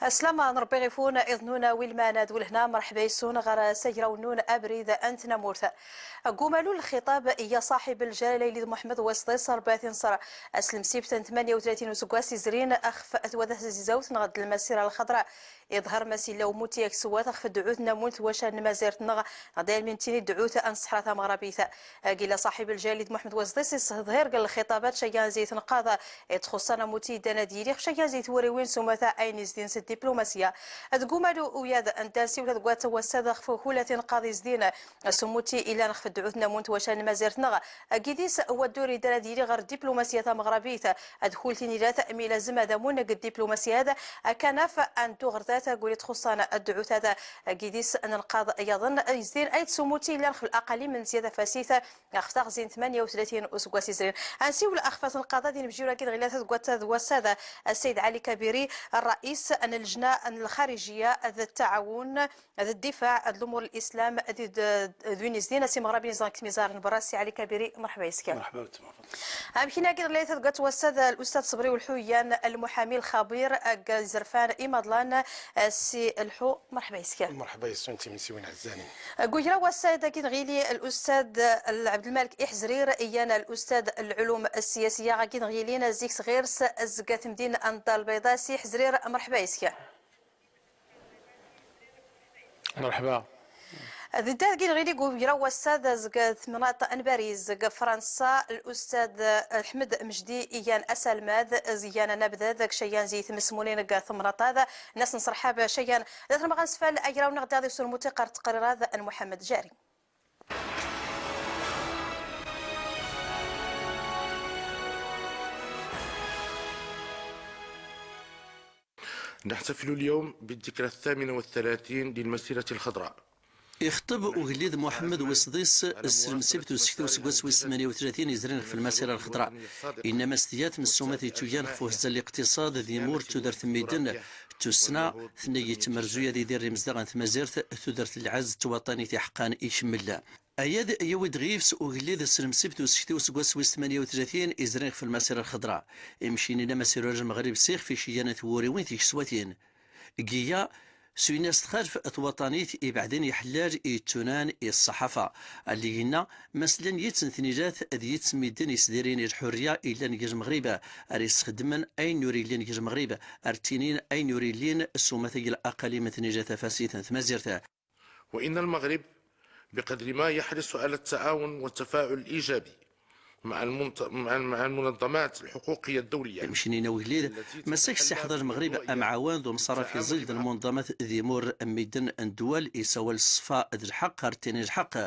السلامة نربي غيفون إذنونا ويلماناد والهنا مرحبا يسون غير سيراونون أبريد أنت نمورث قومالو الخطاب يا صاحب الجلالة ليد محمد وسطيس 40 صرا أسلم سيبتن 38 وسكواس زرين أخف أتوذا زيزوت نغد المسيرة الخضراء يظهر مسيلة وموتي يكسوات أخف دعوت نموت وشان مازيرت نغ غداير من تيني دعوت أنصحرة مغربيثة قيل صاحب الجلالة ليد محمد وسطيس ظهير قال الخطابات شيان زيت نقاضة تخصنا موتي دانا ديري شيان زيت وريوين سومتا أين زدين الدبلوماسية تقومالو وياد أندانسي ولا تقوات وسادة خفوهولة قاضي زدين سموتي إلى نخف دعوتنا مونت وشان مازيرتنا قديس ودوري دانا ديري غير الدبلوماسية مغربية أدخلتني لا تأميل زمادة مونك الدبلوماسية هذا كناف أن تغرتات قولي تخصنا الدعوت هذا قديس أن القاضي يظن يزدين أي سموتي إلى نخف الأقل من زيادة فاسيثة أختار زين 38 أسبوع سيزرين أنسي ولا أخفات القضاء دين بجورة كده غيلات تقوات وسادة السيد علي كبيري الرئيس أن اللجنة الخارجية ذا التعاون ذا الدفاع الأمور الإسلام ذوين زدين سي مغربي نزاك ميزار براسي علي كبيري مرحبا يسكن مرحبا أمكن أكيد غيلات تقوات وسادة الأستاذ صبري والحويان المحامي الخبير زرفان إيمادلان سي الحو مرحبا يسكن مرحبا يسون انت من سوين عزاني قويرا وسادة كي غيلي الأستاذ عبد الملك إحزرير إيانا الأستاذ العلوم السياسية غاكي غيلينا زيكس غيرس زكات مدينة أنطال البيضاء سي حزرير مرحبا يسكن مرحبا ذا كي غيلي قويرا وسادة زكات مناطق أنباريز زكا فرنسا الأستاذ أحمد مجدي إيان أسلماد زيانا نبذا ذاك شيان زي ثمسمونين كا ثمرة هذا ناس نصرحها شيان ذات ما غنسفال أجرا ونغدا ذي سور الموتيقار تقرير هذا محمد جاري نحتفل اليوم بالذكرى 38 للمسيرة الخضراء. يخطب أغليد محمد وسديس السلم سبت وسكتو سكوس 38 يزرين في المسيرة الخضراء إنما استيات من السومات تيان خفوه الاقتصاد ذي مور تدرت ميدن تسنى ثنية مرزوية ذي دير مزدغن ثمازيرت تدرت العز توطني حقان إيشملا أياد يود غيفس أغليد السلم سبت وسكتو سكوس 38 يزرين في المسيرة الخضراء يمشيني لما مسيرة المغرب سيخ في شيانة ووريوين تيكسواتين قيا سويناس خلف الوطنيت بعدين يحلاج التونان الصحافة اللي هنا مثلا يتنثنيجات ذي يتسميدن يسديرين الحرية إلا نجاج مغربة أريس خدمن أين يوريلين نجاج مغربة أرتينين أين يوريلين السومثي الأقل مثنيجات فاسيتا ثمازيرتا. وإن المغرب بقدر ما يحرص على التعاون والتفاعل الإيجابي مع المنظمات الحقوقية الدولية مشينينا وهليد مساك حضر المغرب أم عوان ذو مصارى في ظل المنظمات ذي مور ميدان الدول يسوى الصفاء ذي الحق هرتين الحق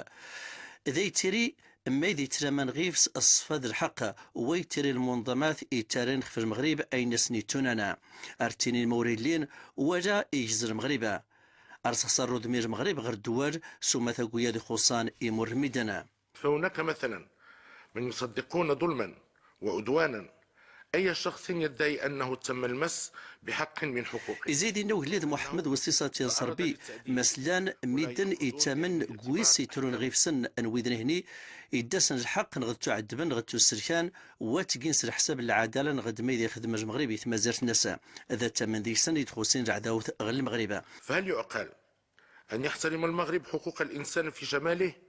ذي تري ما يدي ترمان غيفس الصفاء ذي الحق ويتري المنظمات يترين في المغرب أين سنيتوننا هرتين الموريلين وجا يجزر المغرب أرسخ رود مير المغرب غير الدول ثم ثقويا ذي خصان يمر ميدانا. فهناك مثلا من يصدقون ظلما وعدوانا أي شخص يدعي أنه تم المس بحق من حقوقه. يزيد إنه وليد محمد وسيسات صربي مثلا ميدن يتمن قويس يترون غيفسن أنويدن هني يدسن الحق نغدتو عدبن نغدتو السركان واتقين سر حساب العدالة نغد ما يدي خدمة المغربي ثم زرت النساء إذا تمن ذي سن يدخلسين العداوة غير المغربة. فهل يعقل أن يحترم المغرب حقوق الإنسان في شماله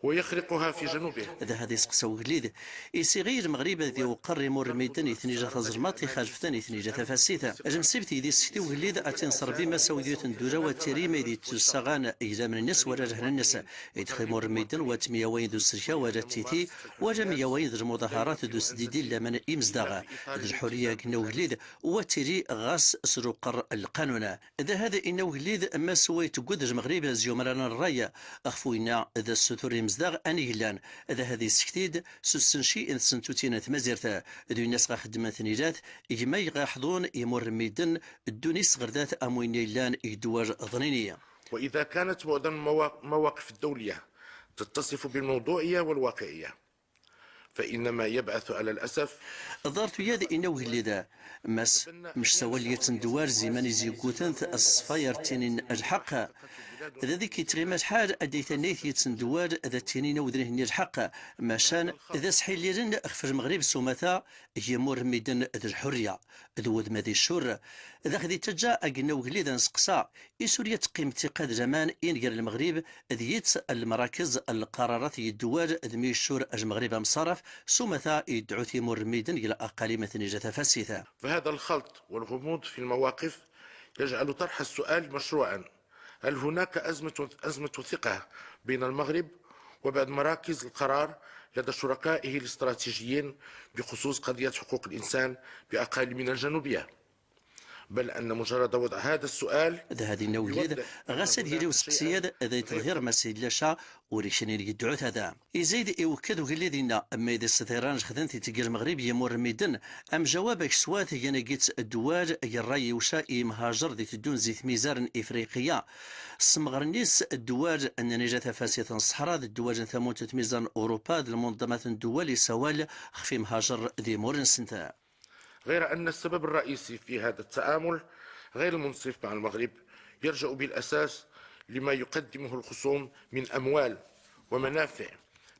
ويخرقها في جنوبه؟ هذا يسقسو وليد يصيغير المغرب ذي وقر مور الميدان يثنيجا تزرماطي خالفتان يثنيجا تفاسيتا اجمسيبتي ذي سكتي وليد اتين صربي ما سوديوت ندورا وتري ما يدي تسغان ايلا من الناس ولا رهن الناس يدخل مور الميدان واتميا وين ذو السركا ولا تيتي ولا ميا وين ذو المظاهرات ذو سديدي لمن يمزدغ الحريه كنا وليد وتري غاس سروقر القانون هذا انه وليد ما سويت قد المغرب زيومرانا الرايه اخفوينا ذا الستور مزداغ أنيلان إذا هذه سكتيد سنشي إن سنتوتينا ثمازيرتا ذو الناس غا خدمة ثنيجات إجما يغاحضون يمر ميدن الدونيس غردات أموين يلان إدوار ظنينية. وإذا كانت معظم المواقف الدولية تتصف بالموضوعية والواقعية فإن ما يبعث على الأسف ضارت يد إنه اللي مس مش سوالية دوار زمان يزيقوتن الصفاير تنين الحق ذيك يتغيمات حال أديت النيت يتسندوال ذا التنين ودريه الحق ماشان ذا سحيل ليرن في المغرب سومتا يمر ميدان ذا الحرية ذود مادي الشور ذا خدي تجا أقنا وقلي ذا نسقسا سوريا تقيم تقاد زمان ينقر المغرب ذيت المراكز القرارات يدوال ذمي الشور المغرب مصرف سومتا يدعو يمر ميدان إلى أقاليم نجاة فاسثة. فهذا الخلط والغموض في المواقف يجعل طرح السؤال مشروعا: هل هناك أزمة ثقة بين المغرب وبعض مراكز القرار لدى شركائه الاستراتيجيين بخصوص قضية حقوق الإنسان بأقاليمنا الجنوبية؟ بل أن مجرد وضع هذا السؤال هذه النوعية غسد هيري وسقسياد ذي تظهر مسيد لشا وريشنين يدعوت هذا يزيد يوكد وقال دينا أما إذا استثيران خذن تيجي المغرب يمر ميدن أم جوابك سوات ينقيت الدوار الراي وشاء مهاجر ذي تدون زيت ميزار إفريقيا سمغرنيس الدوار أن نجاة فاسية الصحراء الدوار ثمون ميزان أوروبا المنظمات الدول سوال خفي مهاجر ذي مورن سنتا. غير أن السبب الرئيسي في هذا التعامل غير المنصف مع المغرب يرجع بالأساس لما يقدمه الخصوم من أموال ومنافع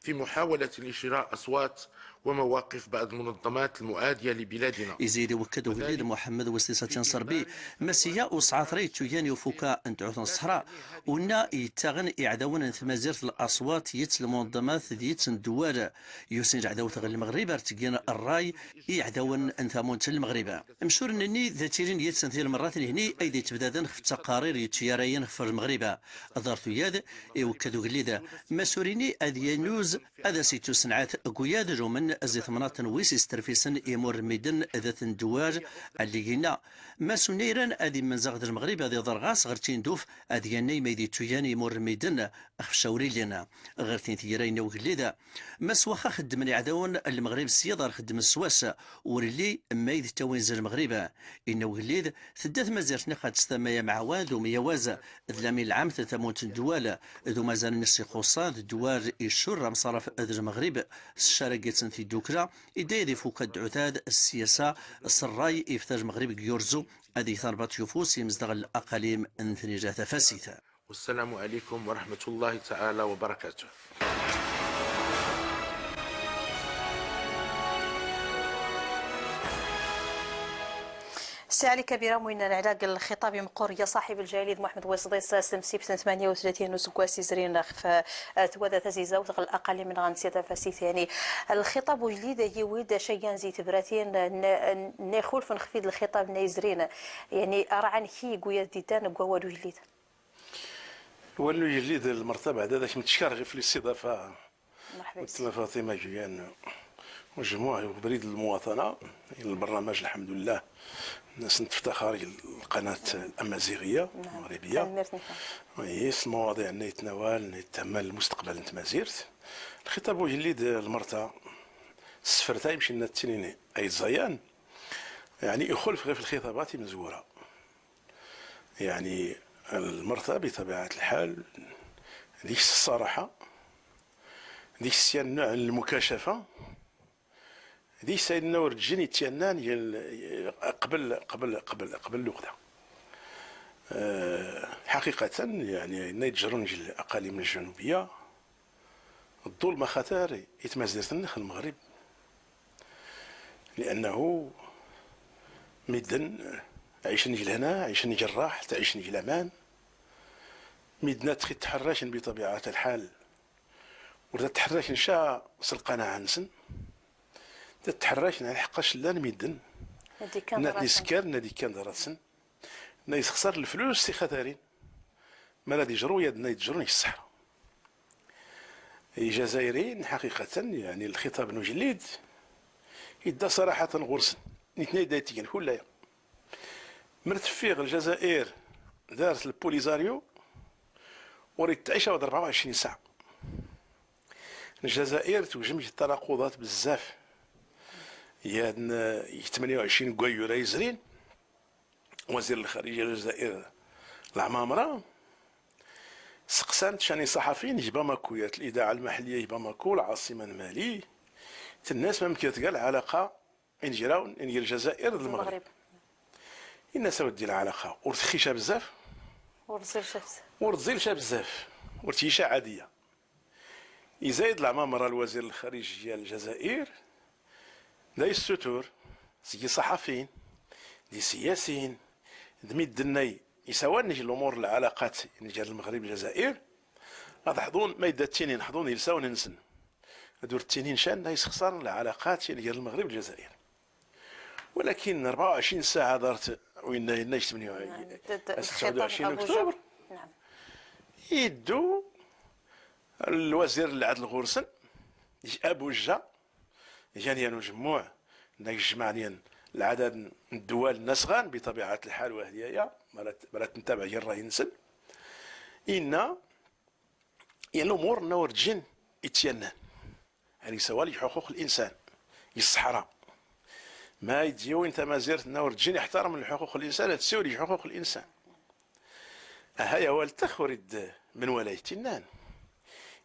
في محاولة لشراء أصوات ومواقف بعض المنظمات المؤادية لبلادنا. يزيد وكد وليد محمد وسيسة صربي مسيا وصعطري تيان وفوكا أن تعثن الصحراء ونا يتغن إعداون ثمازيرة الأصوات يت المنظمات ديت الدوار يسنج عداو ثغل المغرب ارتقين الراي إعداون أن ثامون المغرب مشور أنني ذاتيرين يت سنثير المرات هني أيدي تبدادن في التقارير يتياريين في المغرب أدارت ياد وكد وليد مسوريني أديانوز هذا سيتو صنعات قياد رومن أزيت مناطن ويس استرفيسن يمر ميدن ذات الدوار اللي هنا ما سنيران أدي من زغد المغرب أدي ضرغاس غرتين دوف أدي ني ميدي تويان يمر ميدن أخشوري لنا غرتين ثيرين وغليدا ما سواخا خدمني عداون المغرب سيادة خدم السواس ورلي ميد توينز المغرب إنه وغليد ثدات مازيرتنا قد استمايا مع واد وميوازا ذلامي العام تتموت الدوال ذو مازال نسي خصان الدوار الشر مصرف المغرب الشارقة في دوكرا إداية فوق الدعوتاد السياسة السراي إفتاج المغرب يورزو هذه ثربات يفوس يمزدغ الأقاليم انثنجة فاسثة. والسلام عليكم ورحمة الله تعالى وبركاته. الساعة كبيرة من العلاق الخطاب مقور يا صاحب الجليل محمد ويصديس سلمسي بسنة 38 وسكواسي زرين في توادة تزيزة وتغل أقل من غنسية فاسيث يعني الخطاب جديد يويد شيئا زي تبراتين نخول فنخفيد الخطاب نيزرين يعني أرعن كي قويا ديدان قوالو جديد ولو جديد المرتبة هذاك متشكر غير في الاستضافة مرحبا فاطمة جيان وجموعة وبريد المواطنة البرنامج الحمد لله الناس نتفتخر القناة الأمازيغية المغربية ويس المواضيع اللي يتناول يتهمل المستقبل نتمازيرت الخطاب الجديد المرتا السفرتا يمشي لنا التنين أي زيان يعني يخلف غير في الخطابات مزورة يعني المرتا بطبيعة الحال ديك الصراحة ديك النوع المكاشفة ديك سيدنا ورجيني تيانان قبل الوقت حقيقة يعني نيتجرون الأقاليم الجنوبية الظلمة خطر يتمازرت النخل المغرب لأنه ميدن عيش نجي لهنا عيش نجي الراح تعيش نجي الأمان ميدنا تخي تحراشن بطبيعة الحال ولا تحراشن شا سلقانا عنسن تتحرش على حقاش لا ميدن نادي سكر نادي كان دراسن نادي يخسر الفلوس سي خطرين ما لا يجرو يدنا يتجرون الصحة الجزائريين حقيقة يعني الخطاب نجليد يدا صراحة غرسن نتناي دايتين كلها مرتفيغ الجزائر دارت البوليزاريو وريت تعيش 24 ساعة الجزائر توجم التناقضات بزاف يادنا 28 قويو رايزرين وزير الخارجية الجزائر العمامرة سقسانت شاني صحفيين باماكو الإذاعة المحلية باماكو العاصمة المالي الناس ما ممكن تقال علاقة إن جراون إن الجزائر المغرب الناس ودي العلاقة ورتخيشة بزاف ورزيل شاب بزاف ورتيشة عادية. يزايد العمامرة الوزير الخارجية الجزائر داي الستور سي صحفيين دي سياسيين دميد دني يساواني الامور العلاقات نجار المغرب الجزائر غتحضون ما يدا التنين حضون يلساون نسن دور التنين شان يسخسر العلاقات نجار المغرب الجزائر. ولكن 24 ساعة دارت وين 26 اكتوبر يدو الوزير العدل الغورسن ابو جا جاني مجموع جمعني العدد من الدول النسغان بطبيعه الحال وهي مرات نتابع الراي نسل ان الامور نور جن اتينان يعني سوالي حقوق الانسان الصحراء ما يجيو انت ما زرت نور جن يحترم الحقوق الانسان تسولي حقوق الانسان هيا والتخ ورد من ولايتنان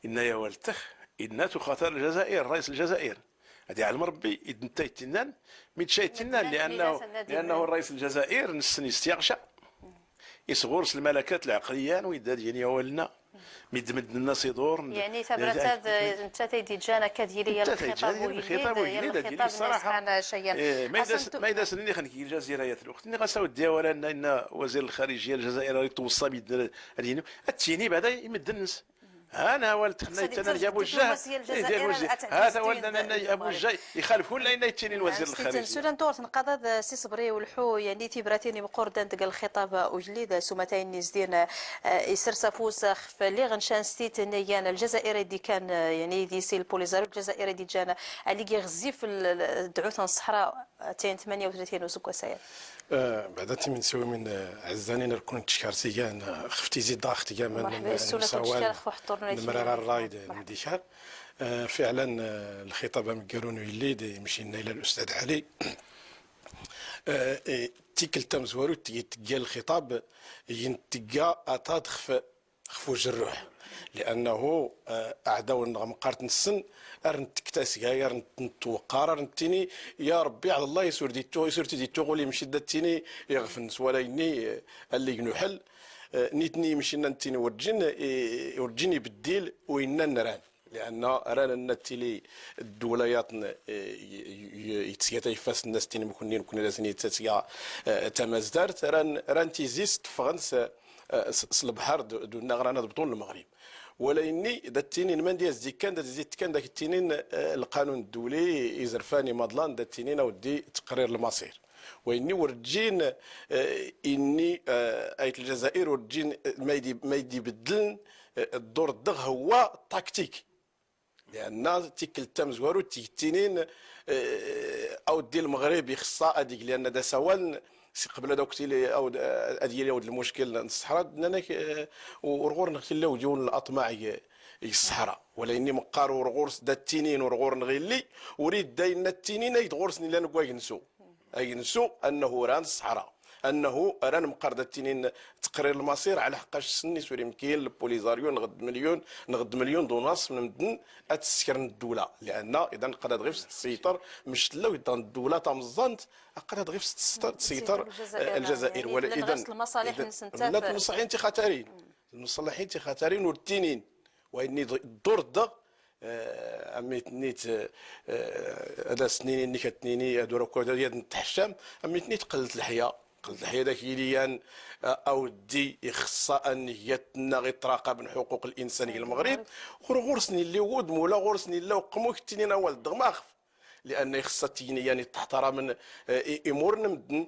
إن يا والتخ إن تخاطر الجزائر رئيس الجزائر هذه علم ربي إذ نتاي التنان ميتشاي التنان لأنه الرئيس الجزائر نسن يستيغشى يصغرس الملكات العقليان ويداد يعني ولنا مدمد الناس يدور يعني ثبرت هذا انت تيدي جانا كديريه الخطاب وجديد الصراحه ما يداس اللي خنكي الجزيره الوقت اللي غساو الديوله ان وزير الخارجيه الجزائري توصى بهذه التيني بعدا يمد الناس انا ولد خليت انا جابوا الجاه هذا ولد انا ابو الجاي يخالفون لنا يتيني الوزير الخارجي سودان دور تنقض سي صبري والحو يعني تيبراتيني مقردان دق الخطاب وجليد سمتين نزدين يسرسفوس فلي غنشان ستيت نيان الجزائري دي كان يعني دي سي البوليزاريو الجزائري دي جانا اللي غزيف الدعوث الصحراء 38 وسكو ساير بعد من سوي من عزاني نكون تشكارسيان خفتي زيد ضاختي كمان مساوال المرار الرايد المديشار فعلا الخطاب مقرون يلي مشينا الى الاستاذ علي تيكل تمزورو تيجي الخطاب ينتقى اطاد خفو جروح لانه اعداو مقارت السن ارنت كتاسكا ارنت نتوقار ارنتيني يا ربي على الله يسور ديتو غولي مشي داتيني يغفن ولا اني اللي ينحل نيتني مشينا نتيني ورجيني بالديل وين نران لان رانا نتيلي الولايات يتسيا يفاس الناس تيني مكونين كنا لازم يتسيا تمازدارت ران تيزيست فرنس البحر دون غرانا بطول المغرب ولا اني دا التنين من ديال زيكان دا زيت كان داك التنين القانون الدولي يزرفاني مضلان دا التنين ودي تقرير المصير واني ورجين اني ايت الجزائر ورجين ما يدي بدلن الدور الدغ هو تكتيك لان تيك التمزورو تيتينين او ديال المغرب يخصها هذيك لان دا سوال قبل دوك تيلي او ديالي ود المشكل الصحراء انك ورغور نخليو ديون الاطماع الصحراء ولا اني مقار ورغورس دا التنين ورغور نغيلي وريد داينا التنين يتغورسني لان كواينسو اينسو انه ران الصحراء انه ران مقار دا التنين تقرير المصير على حقاش سني سوري مكين البوليزاريو نغد مليون دوناس من مدن اتسكرن الدوله لان اذا قد غير تسيطر مش لو الدوله تمزنت قد غير تسيطر الجزائر ولا اذا المصالح المصالحين خطرين المصالحين خطرين والتنين واني الدور دا اميت نيت هذا سنين اللي كتنيني هادو راه كود نتحشم اميت نيت قلت الحياه داك يليان اودي يخصا ان هي غير تراقب من حقوق الانسان في المغرب غورسني اللي ود مولا غورسني اللي وقمو كتنين اول دغماخ لان يخصها تيني يعني تحترم امور نمدن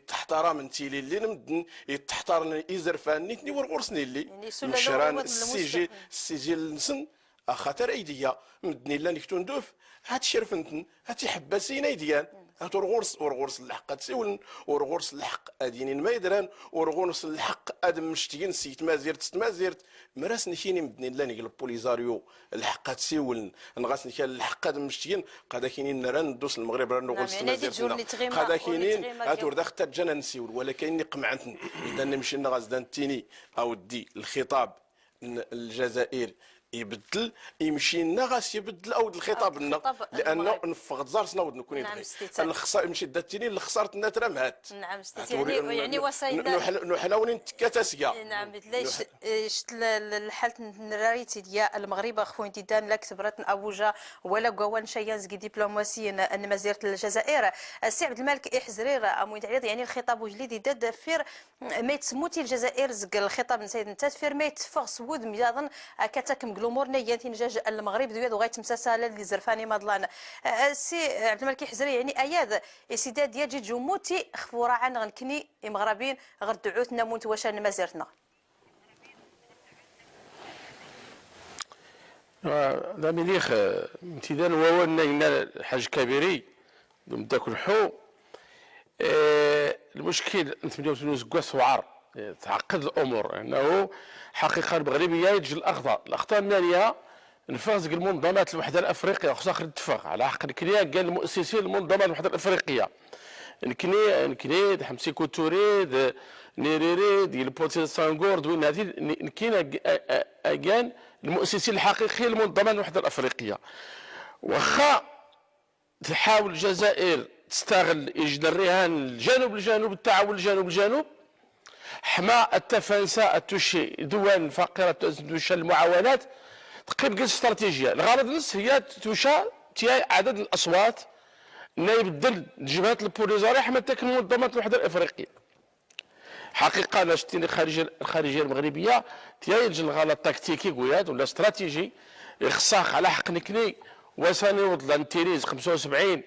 تحترم انتي اللي نمدن تحترم يزرفان نيتني ورغورسني اللي مشران السجل نسن خاطر ايديا مدني لا نكتون دوف هات شرفنتن هات حباسين ايديان هات ورغورس الحق تسولن ورغورس الحق ادينين ما يدران ورغورس الحق ادم مشتيين سيت ما زيرت مراس نشيني مدني لا نقل البوليزاريو الحق تسولن نغاس نكال الحق ادم مشتيين قادا كاينين نران ندوس المغرب راه نغورس ما زيرت قادا كاينين هات وردا حتى جانا نسيول ولكن قمعنتني اذا نمشي نغاز دانتيني اودي الخطاب الجزائر يبدل يمشي لنا غاس يبدل او الخطاب لنا لانه نفقد زارتنا ود نكون نعم الخساره مشي داتيني اللي خسرت لنا ترمات نعم يعني وسائل نحلون تكاتاسيا نعم ليش الحالة النراريتي ديال المغرب اخوين ديدان لا كتبرت ابوجا ولا قوان شيان زكي دبلوماسيين ان مزيره الجزائر السي عبد الملك احزرير اموين تعريض يعني الخطاب وجليدي داد فير ما يتسموتي الجزائر زق الخطاب نسيد نتا فير ما يتفق سود مياضن كتاكم قلومور نيانتي نجاج المغرب دويد وغايت مساساله اللي زرفاني مضلان السي عبد الملك احزري يعني اياد اسداد ديال جي جموتي خفورا عن غنكني مغربين غير دعوتنا مونت واش مزيرتنا لا مليخ امتدان وولنا حاج كبيري دوم داك الحو المشكل انت مليون زكواس وعار تعقد الامور انه حقيقه المغربيه يجي الاخطاء الماليه نفاز المنظمات الوحده الافريقيه خصها نتفق على حق الكنيه قال المؤسسين المنظمات الوحده الافريقيه نكني حمسي كوتوري نيريري ديال بوتي سانغورد وين هذه نكينا كان المؤسسين الحقيقيين للمنظمات الوحده الافريقيه واخا تحاول الجزائر تستغل يجد الرهان الجنوب التعاون الجنوب حما التفانسه التوشي دول فقيره توشى المعاونات تقريبا استراتيجيه الغرض نص هي توشى عدد الاصوات انه يبدل الجبهات البوليزاريه حما تاك المنظمات الوحده الافريقيه حقيقه انا شتيني الخارجيه المغربيه تيجي الغلط التكتيكي قوياد ولا استراتيجي يخصاخ على حق نكني وساني وضلان تيريز 75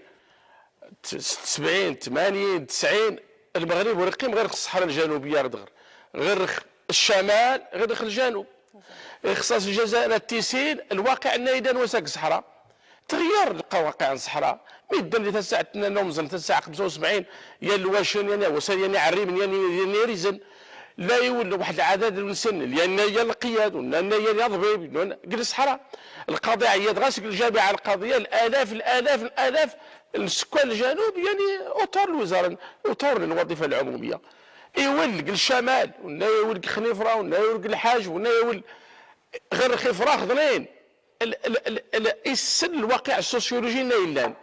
70 80 90 المغرب ورقيم غير الصحراء الجنوبيه غير الشمال غير الجنوب اخصاص الجزائر التيسين الواقع نايدان وساق الصحراء تغير الواقع الصحراء ميدان اللي تساعة نومزن تساعة 75 يا الواشن يا وسان يا عريم يا ريزن لا يولوا واحد العدد من السن يا القياد يا ضبيب قل الصحراء القضيه عياد غاسك الجامعه القضيه الالاف السكان الجنوب يعني اطار الوزاره اطار الوظيفه العموميه يولق الشمال ولا يولق خنيفره ولا يولق الحاج ولا يولق غير خفرا خضرين السن الواقع السوسيولوجي نايلان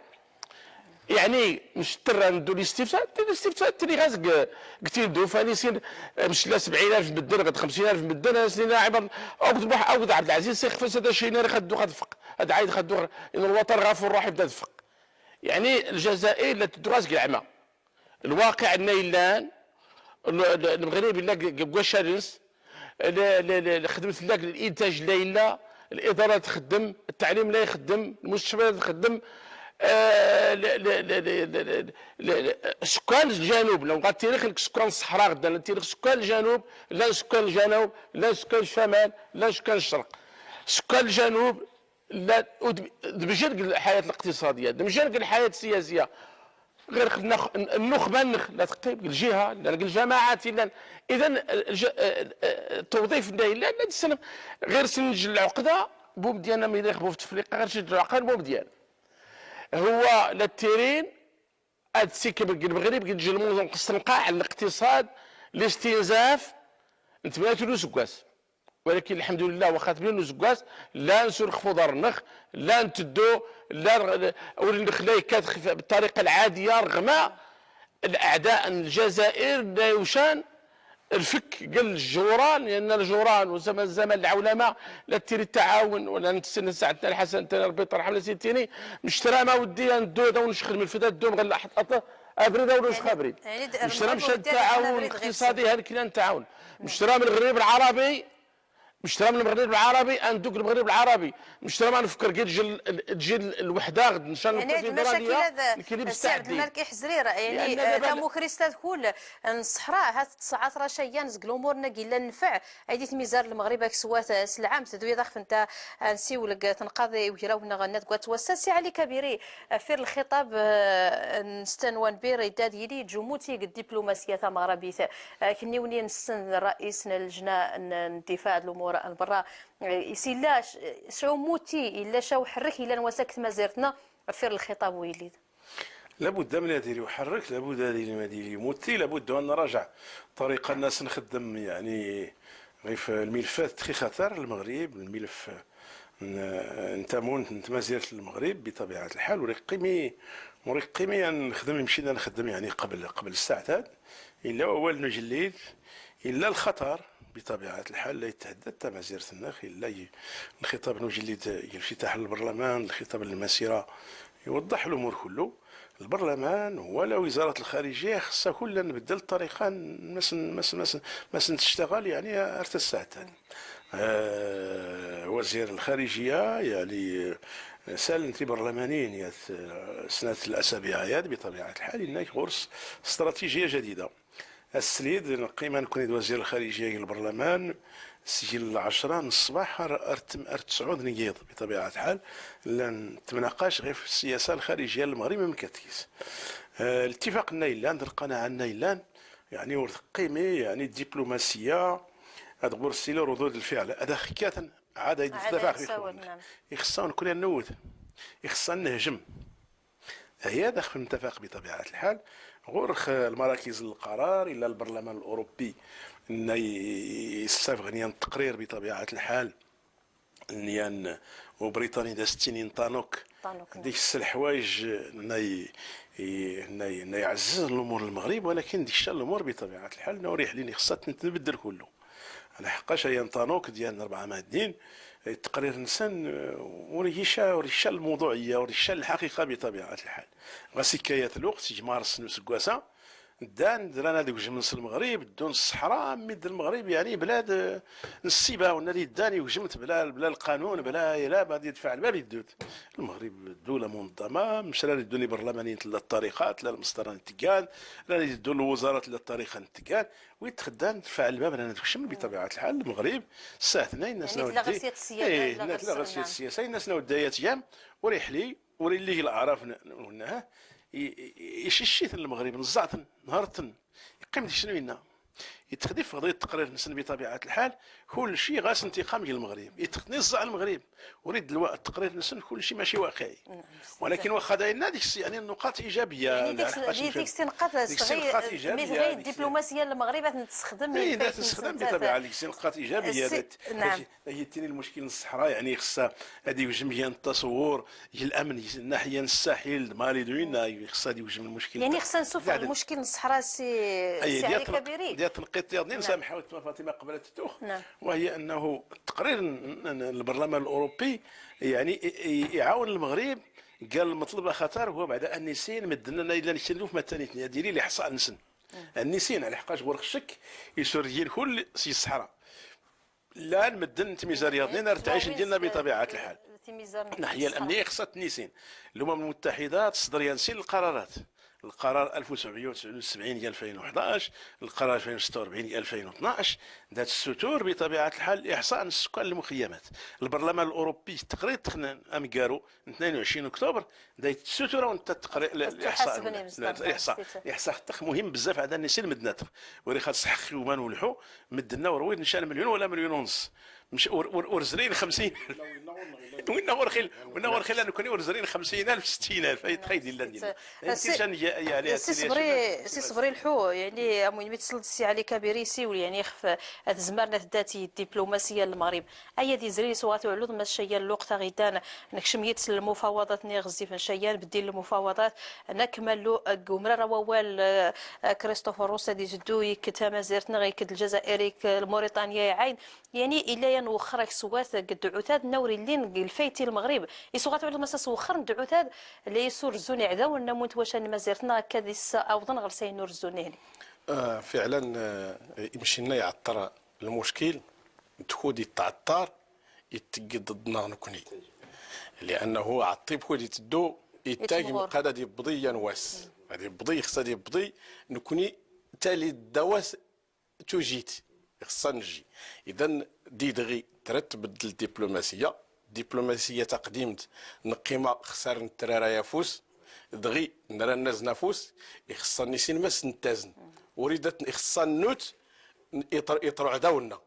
يعني مش ترى ندو الاستفتاء تري غازك قتيل دوفاني سين مش لا 70,000 مدن غد 50,000 مدن سنين عبر عبد العزيز سيخ فاس هذا الشيء ناري خدو غدفق هذا عايد خدو ان الوطن غافور روح يبدا يدفق يعني الجزائر لا تدو غازك العمى الواقع النيلان المغرب لا بقى شارنس خدمه لا الانتاج لا الاداره تخدم التعليم لا يخدم المستشفيات تخدم سكان الجنوب لو غادي تاريخ سكان الصحراء غدا تاريخ سكان الجنوب لا سكان الجنوب لا سكان الشمال لا سكان الشرق سكان الجنوب لا دمجرق الحياه الاقتصاديه دمجرق الحياه السياسيه غير النخبه لا تقيب الجهه لا الجماعات اذا التوظيف لا غير سنج العقده بوب ديالنا ميريخ بوب تفريقه غير شد العقد بوب ديال هو للتيرين هاد السكه المغرب كتجي المنظمه قصنقاع الاقتصاد الاستنزاف نتبعاتو له سكاس ولكن الحمد لله واخا تبين زكاس لا نسرخفوا دار النخ لا نتدو لا والنخلاي كتخف بالطريقه العاديه رغم الاعداء الجزائر لا يشان الفك قال الجوران لان الجوران وزمان الزمن العولمه لا تيري التعاون ولا نتسنى ساعتنا الحسن تاني ربي يطرح على سيتيني مشترى ما ودي ندو ونشخل من الفتات دوم غير حط ابرد ولا نسخ بريد مشترى مشى التعاون الاقتصادي هذا كلام التعاون مشترى من الغريب العربي مشترى من المغرب العربي اندوك المغرب العربي مشترى ما نفكر كي تجي الوحده غد ان شاء الله يعني المشاكل السي عبد الملك احزرير يعني تامو كريستات كل الصحراء هات 19 شيان زق الامورنا كيلا نفع عيديت ميزار المغرب كسوات سلعام تدوي داخل انت نسيولك تنقضي ويراونا غنات كوات وساسي علي كبيري في الخطاب نستنوان بير داد يلي جموتي الدبلوماسيه المغربيه كنيوني نستن رئيسنا اللجنه الدفاع الامور البرا يسيلاش شو موتي الا شو حرك الا نواسكت مازيرتنا في الخطاب ويليد لابد من هذه يحرك لابد هذه ما ديري موتي لابد ان نراجع طريقه الناس نخدم يعني في الملفات تخي خطر المغرب، الملف نتامون مازال المغرب بطبيعه الحال. ورقمي نخدم، مشينا نخدم يعني قبل الساعات، الا اول نجليد الا الخطر بطبيعه الحال لا يتحدث مازال الناخ الا الخطاب نجليد الافتتاح البرلمان، الخطاب للمسيره يوضح الامور كله. البرلمان ولا وزاره الخارجيه خصها كلها نبدل الطريقه ما تشتغل يعني ارت الساعات. وزير الخارجيه يعني سالنتي برلمانيين سنه الاسابيع هذه بطبيعه الحال انك غرس استراتيجيه جديده. السليد قيمه نكون وزير الخارجيه البرلمان سجل 10 من الصباح ارت 9 نقيض بطبيعه الحال نتناقش غير في السياسه الخارجيه للمغرب من كتكيس. الاتفاق النيلان القناعه النيلان يعني ورثقيمي يعني الدبلوماسيه هاد غرسي ردود الفعل هذا حكايه عاد يتفق يخصنا نكون نود يخصنا نهجم هي داخل المتفق بطبيعه الحال. غرخ المراكز القرار الا البرلمان الاوروبي يستفغني التقرير بطبيعه الحال نيان وبريطانيا دا 60 طانوك ديك الحوايج يعزز الامور المغرب، ولكن ديك الامور بطبيعه الحال نوريح لي خصها تنبدل كله على حقاش هي طانوك ديال 4 مادين التقرير نسن وريشا الموضوعيه وريشا الحقيقه بطبيعه الحال. غسكايات الوقت يجمارس نسكواسا دان درانا دوك جمنس المغرب دون الصحراء مد المغرب يعني بلاد السيبه والنادي الداني وجمت بلا القانون بلا غادي يدفع الباب يدوت. المغرب دوله منظمه مش راه يدوني برلمانيين لا الطريقات لا المسطره نتقال لا يدون الوزارات لا الطريقه نتقال ويتخدم دفع الباب رانا دوك بطبيعه الحال. المغرب الساعه 2 الناس يعني غسيه السياسه لا غسيه السياسه الناس نودايات ايام وريحلي وريلي الاعراف هنا يشيت المغرب نزعتن نهارتن يقيم ديك شنو هنا يتخدم في قضيه التقرير نسن بطبيعه الحال كل شيء غاس انتقام ديال المغرب يتنزع المغرب وريد التقرير نسن كل شيء ماشي واقعي، ولكن واخا دايرنا ديك يعني النقاط ايجابيه يعني ديك النقاط ايجابيه غير الدبلوماسيه المغرب تستخدم بطبيعه ديك النقاط ايجابيه. نعم هي تاني المشكل الصحراء يعني خصها هذه وجميه التصور الامن الناحيه الساحل مالي دوينا خصها هذه وجم المشكل يعني خصنا نسوفوا المشكل الصحراء سي علي كبيري ديال تنقيط ديالنا نسامحوا فاطمه قبل التوخ. وهي انه تقرير البرلمان الاوروبي يعني يعاون المغرب قال المطلب خطر هو بعد النسين مدنا الى نشوف مثلا ديري لي حصاء نسن النسين على حقاش ورق الشك يسوريين كل سي الصحراء لا نمدن انت رياضيين تعيش ديالنا بطبيعه الحال. الناحيه الامنيه خصها النسين الامم المتحده تصدر ينسين القرارات القرار 1979 ديال 2011 القرار 2046 ديال 2012 ذات الستور بطبيعه الحال احصاء السكان المخيمات. البرلمان الاوروبي تقرير امكارو 22 اكتوبر دايت الستور وانت تقرير الاحصاء مهم بزاف هذا النساء المدنات وري خاص صحخي وما نولحو مدنا ورويد نشان مليون ولا مليون ونص مش ورزرين 50 وين ورخيل انا كوني ورزرين 50,000 60,000 اي تخيل لنا يعني سي صبري الحو يعني المهم يتصل السي علي كبيريسي يعني يخف هذا زمرنا الذاتي الدبلوماسيه للمغرب اي دي زري سواتو علود ماشيه الوقت غيدان نكشميت المفاوضات ني غزي فنشيان بديل المفاوضات نكملوا قمرة ووال كريستوفر روسا دي جدو يكتما زيرتنا غيكد الجزائري الموريتانيا عين يعني الا ينوخرك سوات قد عتاد نوري لين الفايتي المغرب يسوغات على مساس وخر دعوتاد اللي يسور زوني عدا ونموت واش ما زرتنا كديس اوضن غرسين نور زوني فعلا يمشينا يعطر المشكل تكودي يتعطر يتقد ضدنا نكوني لانه عطيب كودي تدو يتاجم قاده دي بضيه نواس هذه بضي خصها دي بضي نكوني تالي الدواس توجيت خصها نجي اذا دي دغي ترتب الدبلوماسيه تقديمت نقيمه خسر الترارا يفوس دغي نرى الناس نفوس يخصها نسين مس نتازن وريدت خصها النوت يطرع عداونا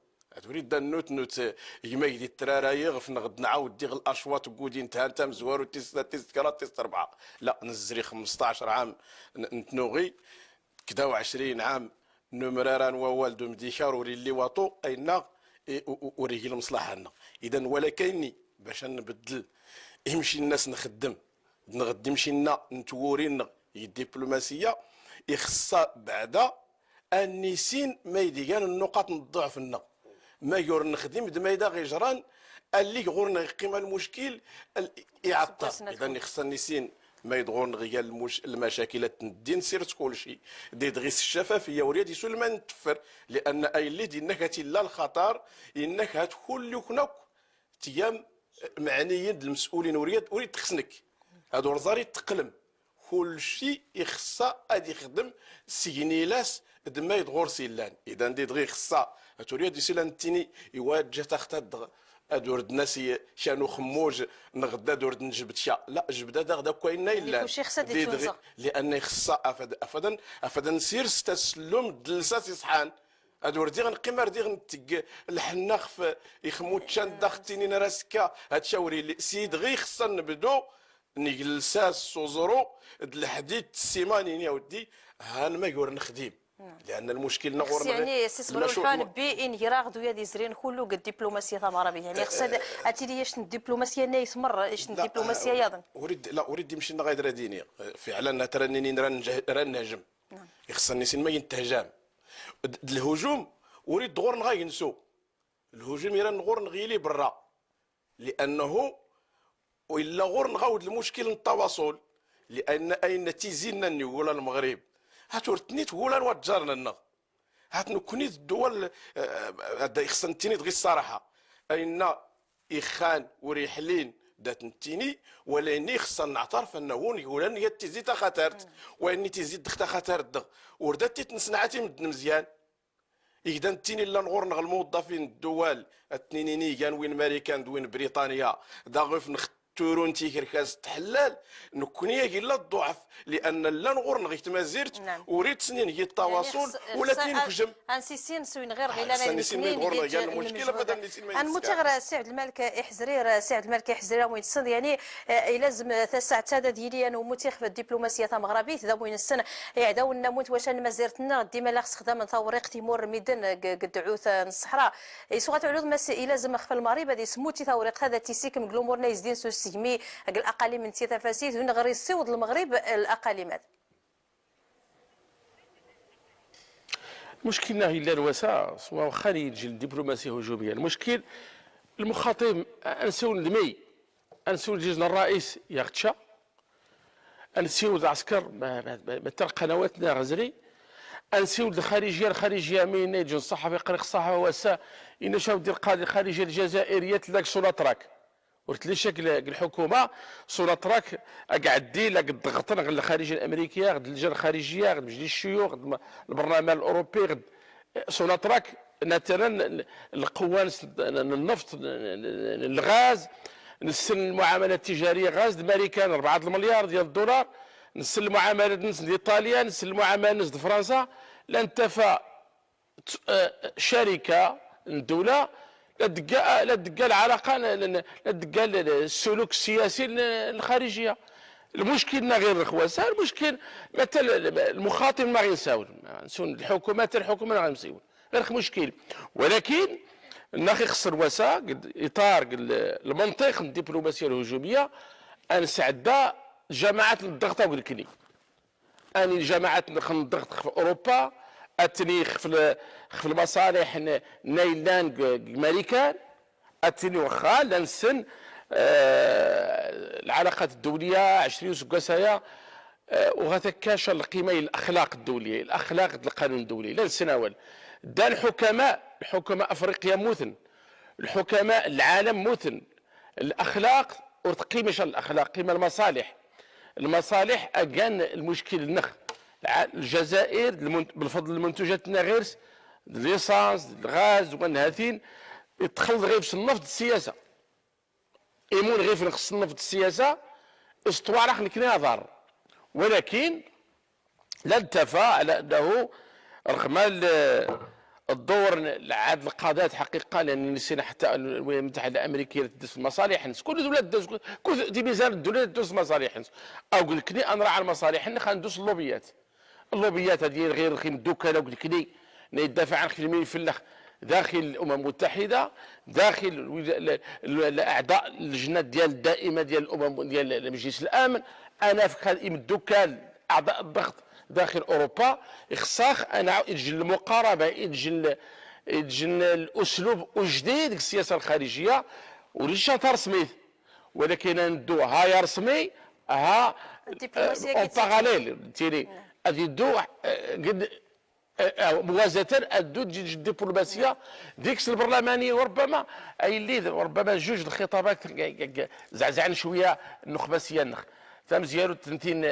تريد النوت يما يدي الترارا يغف نغد نعاود ديغ الاشواط وكودي انت مزوار تيس 4 لا نزري 15 عام نتنوغي كدا 20 عام نمراران ووالدو مديكار وري اللي واطو اينا وريجي المصلحه لنا. اذا ولا كايني باش نبدل يمشي الناس نخدم نغدي يمشي لنا نتوري الدبلوماسيه يخصها بعدا النسين ما يديان النقاط الضعف لنا ما يور نخدم دمايدا غير جران اللي غورنا قيمه المشكل يعطى. اذا يخص النسين ما يدغون غير المشاكل الدين سيرت كل شيء دي دغيس الشفافيه وريد يسول ما نتفر لان اي اللي دي انك لا الخطر انك هتكون لك تيام معنيين المسؤولين وريد تخصنك هادو رزاري تقلم كل شيء يخصها غادي يخدم سينيلاس دما يدغور سيلان. اذا دي دغي خصها تريد يسيلان تيني يواجه تختد ادورد الناس شانو خموج نغدا دورد نجبد شا لا جبده دغدا كاين الا لان خصها افدا نسير ستسلم دلسات يصحان ادور دي غنقيمر دي غنتق الحناخ في يخمو تشان داختيني راسكا هتشاوري سيد غي خصنا نبدو نجلساس صوزرو الحديد السيماني يا ودي هان ما يقول نخدم لان المشكل نغور يعني سيسبرو الحان بي ان يراغدو يا دي زرين كله قد دبلوماسيه ثمره به يعني خصها اتي اش الدبلوماسيه نايس مره ايش الدبلوماسيه ياضن اريد يمشي غير ديني فعلا تراني نهجم يخصني سين ما ينتهجم الهجوم اريد دغور نغا ينسو الهجوم يرى نغور نغيلي برا لانه والا غور نغاود المشكل التواصل لان اين تيزينا نقول المغرب هاتورتني تقول نوجرنا لنا هات نكوني الدول هذا خصنتيني غير الصراحه اين اخان وريحلين دات نتيني ولاني خصنا نعترف انه نقول ان تيزيد خاطرت واني تيزيد خاطرت وردات تنسنعتي من مزيان إذا تيني لا نغور الموظفين الدول التنينيني كان وين ماريكان وين بريطانيا داغف تورونتي كركاز تحلال نكوني كي لا الضعف لان لا نغور نغيت ما زرت وريت سنين هي التواصل ولا تنكجم انسيسين سوين غير انا نسين غور المشكله بدا نسين ما المتغرى سي عبد الملك احزرير سي عبد الملك احزرير وين السن يعني لازم تسع تادا ديالي انا ومتيخ في الدبلوماسيه المغربيه ذا وين السن يعداو النموت واش انا ما زرتنا ديما لا خص خدام توريق تيمور ميدان قد عوث الصحراء يسوغات علوض مسائل لازم خف المغرب هذه سموتي توريق هذا تيسيكم قلومورنا يزدين سيمي الاقاليم من تفاسير هنا غير يصيوض المغرب الاقاليمات مشكلنا هي الوسا سواء خارج الدبلوماسيه الهجوميه المشكل المخاطب انسيو الدمي انسيو الجيش الرئيس يغتشا انسيو العسكر مثل قنواتنا غزري انسيو الخارجيه من يجون الصحفي قريق الصحافه وسا ان شاو دير قاضي الخارجيه الجزائريه تلاك سوناتراك ورت لي شكل الحكومه سوناتراك قاعد دير قد ضغطنا غير الخارجيه الامريكيه غد اللجنه الخارجيه غد مجلس الشيوخ غد البرلمان الاوروبي غد سوناتراك مثلا القوى النفط الغاز نسل المعاملات التجاريه غاز الامريكان 4 مليار ديال الدولار نسل المعاملات نس ايطاليا نسل المعاملات نس فرنسا لا انتفى شركه الدوله لا تدقى العلاقه لا تدقى السلوك السياسي الخارجيه. المشكل غير الخواسه المشكل مثلا المخاطب ما غيساول الحكومه ما غنساول غير مشكل ولكن ناخي خسر وسا اطار المنطق الدبلوماسيه الهجوميه ان سعدا جماعات الضغط والكني اني جماعات الضغط في اوروبا اتني في المصالح نايلان امريكان اتني واخا لنسن العلاقات الدوليه 20 سكاسايا وغتكاش القيمه الاخلاق الدوليه الاخلاق القانون الدولي لا نسناول دا الحكماء افريقيا موثن الحكماء العالم موثن الاخلاق وتقيمه الاخلاق قيمه المصالح اكان المشكل النخ الجزائر بالفضل المنتوجات غيرس ليسانس الغاز والنهاثين يتخلط غير في النفط السياسه ايمون غير في خص النفط السياسه اسطوار خلينا ضار ولكن لا انتفى على انه رغم الدور عاد القضاء حقيقه لان نسينا حتى الولايات المتحده الامريكيه تدوس في المصالح كل دوله تدوس كل دي ميزان الدوله تدوس مصالح او قلت لك انا على المصالح خندوس اللوبيات هذه غير خيم الدوكاله وقلت لك يدافع عن خدمين الفلاح داخل الامم المتحده، داخل الاعضاء اللجنه ديال الدائمه ديال الامم ديال مجلس الامن، انا يمدوا كان اعضاء الضغط داخل اوروبا. خصاخ انا يجي المقاربه، يجي الاسلوب جديد السياسه الخارجيه، وليش رسمي، ولكن ندو ها رسمي ها اون باراليل تيري غادي دو قد موازاة ادو الدبلوماسيه ديكس البرلمانيه، وربما ربما جوج الخطابات زعزعن شويه النخبه سيانخ فمزيانو التنتين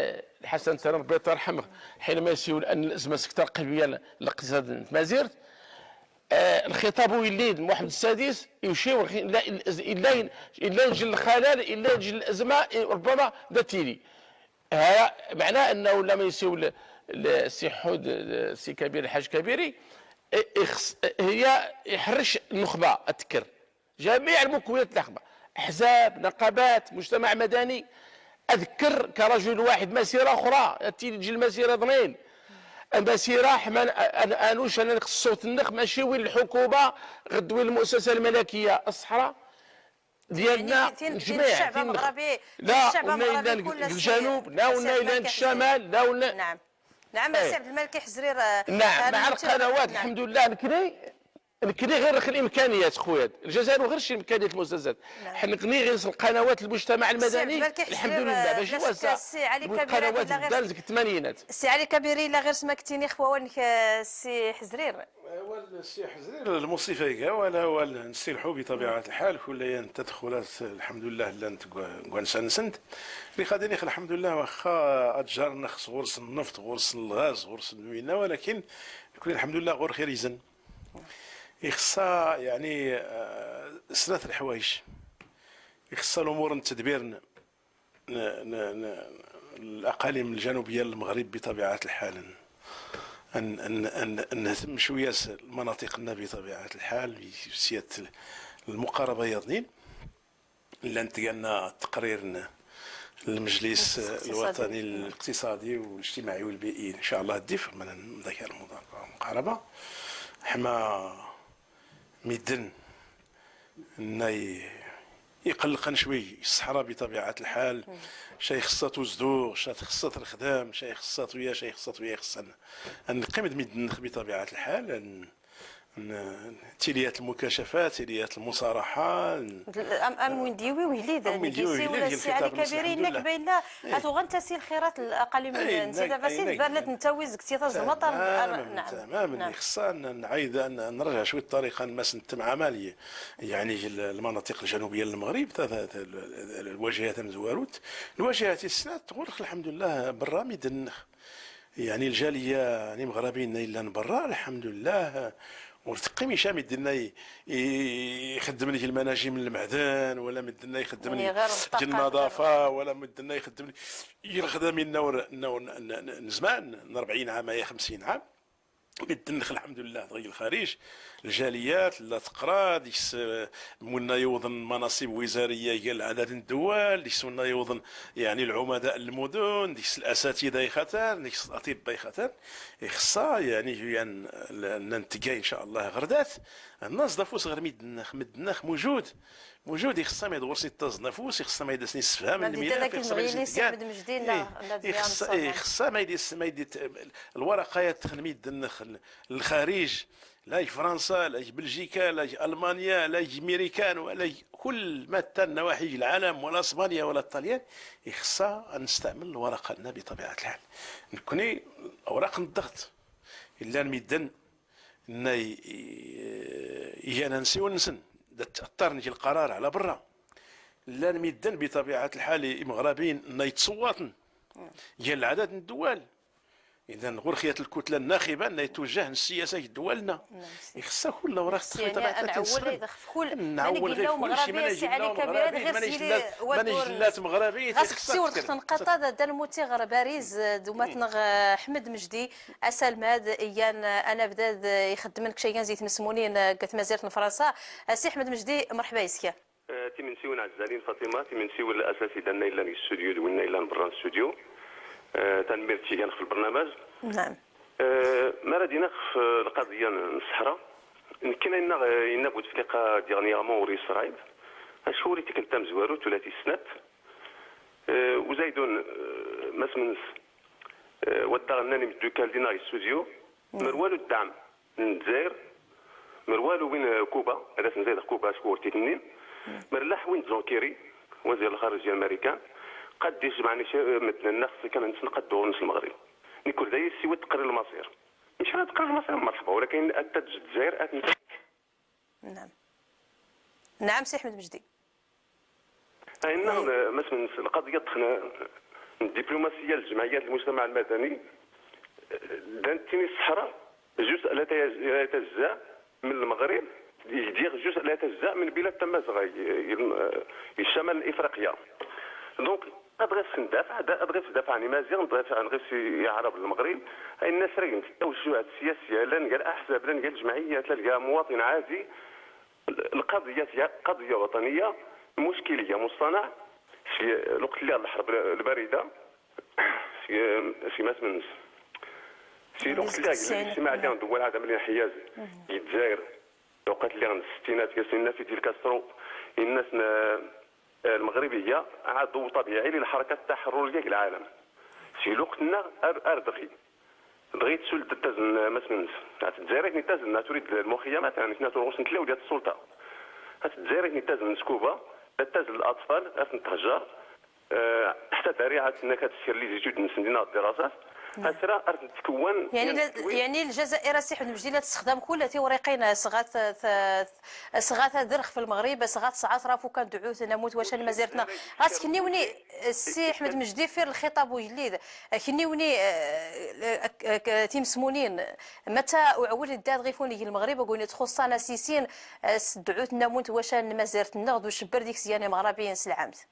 الحسن سلام ربي يرحمه حينما يسيول ان الازمه السكتة القلبيه الاقتصاد مازيرت. الخطاب يلي محمد السادس يشير الا يجي الخلل، الا يجي الازمه ربما داتيلي معناه انه لما يسيول السي حود السي كبير الحاج كبيري هي يحرش النخبه، اذكر جميع المكونات النخبه، احزاب، نقابات، مجتمع مدني. اذكر كرجل واحد مسيره اخرى تيجي المسيره ضنين مسيره حمان انوش انا الصوت النخ ماشي وين الحكومه غدوي المؤسسه الملكيه الصحراء ديالنا جميع الشعب المغربي، لا الشعب المغربي كل الجنوب، لا ولا الشمال، لا ولا نعم سي عبد الملك حزرير. نعم مع القنوات الحمد لله نكري غير الامكانيات خويا، الجزائر غير شي امكانيات المؤسسات، حنا نكني غير القنوات المجتمع المدني الحمد لله باش يوسع القنوات دارت الثمانينات. السي علي كبيري لا غير سمكتيني خواونك السي حزرير. السي حزرير المصيفه ولا نستلحوا بطبيعه الحال كل تدخلات الحمد لله لان نكون سنسند اللي خادني الحمد لله واخا اتجار نخص غرس النفط غرس الغاز غرس المينا، ولكن كل الحمد لله غير خير يزن يخصها يعني ثلاث الحوايج. يخصها الامور التدبير الاقاليم الجنوبيه للمغرب بطبيعه الحال ان نهتم شويه مناطقنا بطبيعه الحال بسياده المقاربه يظنين الا نتقالنا تقرير المجلس الوطني الاقتصادي والاجتماعي والبيئي ان شاء الله الدفع من ذاك المقاربه حما ميدن ان يقلقن شوي الصحراء بطبيعه الحال، شي خصات وزدور، شي خصات الخدام، شي خصات ويا شي خصات ويا خصنا نقيم ميدن بطبيعه الحال تيليات المكاشفات، تيليات المصارحه ام وين ديوي ويليد نجيسي ولا السي علي كبيري انك باين لا هاتو غنتسيل خيرات الاقاليم نسيت فاسيل بانت نتاويز كتي الزمطر. نعم تماما خصنا نعيد ان نرجع شويه الطريقه نماس نتم عمليه يعني المناطق الجنوبيه للمغرب الواجهات مزواروت الواجهات السنات تقول الحمد لله برامج يعني الجاليه يعني مغربيين الا برا الحمد لله ورتقي مشى مدنا يخدم لي المناجم المعدن ولا مدنا يخدم لي النظافه ولا مدنا يخدم لي الخدم لنا زمان 40 عام يا 50 عام بالدنخ الحمد لله غير الخارج الجاليات لا تقرا ديك مولنا يوضن مناصب وزاريه ديال عدد الدول ديك مولنا يوضن يعني العمداء المدن ديك الاساتذه يخطر ديك الاطباء يخطر خصها يعني ننتقى ان شاء الله غردات الناس ضافوس غير مدنخ موجود خصها ما يدورش التزنفوس خصها ما يدسني السفهام الملف خصها ما يدير الورقات تخدم الخارج لا فرنسا لا بلجيكا لا المانيا لا امريكان ولا كل ما نواحي العالم ولا اسبانيا ولا الطليان خصها نستعمل ورقنا بطبيعه الحال نكوني اوراق الضغط الا الميدان يانا نسيو نسن تاثر نجي القرار على برا لا الميدان بطبيعه الحال مغربيين يتصوتن ديال العدد من الدول اذا غرخيه الكتله الناخبه ان يتوجه السياسه دولنا خصها كل اوراق نعول غير كل شيء ماناجي لات مغربي خاصك تنقطع دا المتغر باريس دوماتنا احمد مجدي اسلماد ايان انا بدا يخدم لك شي زيت مسمونين قالت مازيرت فرنسا سي احمد مجدي مرحبا يسكا تيمنسيون عزالين فاطمه تيمنسيون الاساسي دنا الا الاستوديو دوينا الا برا الاستوديو تنمير في البرنامج. نعم. ما ردينا في القضيه الصحراء كاين إن بوتفليقة ديغنيغمون وري صرايب أشهوري تكلتم زوارو ثلاثي سنات وزايدون مسمنس ودغناني مدوكال دينا الاستوديو مروالو الدعم من الجزائر مروالو وين كوبا هذا نزيد كوبا شكور تيتنين مرلاح وين زونكيري وزير الخارجيه الامريكان قد يجمعني مثل الناس كان نقدو نص المغرب نيكول داي سوى تقرير المصير مش هذا تقرير المصير مرحبا ولكن التجد الجزائر نعم نعم سي احمد مجدي إنه مثلا القضيه الدبلوماسيه للجمعيات المجتمع المدني دانتيني الصحراء جزء لا يتجزا من المغرب يدير جزء لا يتجزا من بلاد تمازغ الشمال افريقيا دونك ادغيس ندافع ادغيس دافع عن مازيغ ندافع عن غير عرب المغرب هاي الناس راهي التوجهات السياسيه لان قال احزاب لان قال جمعيات لان مواطن عادي القضيه هي قضيه وطنيه مشكليه مصطنع في الوقت اللي الحرب البارده في مثلا في الوقت اللي الاجتماع اللي ندور هذا مليون حياز الجزائر الوقت اللي الستينات كاسين في تلك كاسترو الناس المغربيه عضو طبيعي للحركه التحرريه في العالم في الوقت اردغي بغيت تسول تتزن مثلا الجزائر نتزن تريد المخيمات يعني تروح نتلاو ديال السلطه الجزائر نتزن مسكوبه تتزن الاطفال تنتهجر حتى تاريخ انك تسير لي زيتود نسندينا الدراسات هسرا تتكون يعني الجزائر سي حمد مجدي لا تستخدم كل توريقين صغات درخ في المغرب صغات ساعات رافو كان دعوت نموت واش ما زرتنا غاس كنيوني سي احمد مجدي في الخطاب وجليد كنيوني تيمسمونين متى اعول الداد غيفوني المغرب وقولي تخصنا سيسين دعوت نموت واش ما زرتنا غدو شبر ديك زيانه مغربيين سلعمت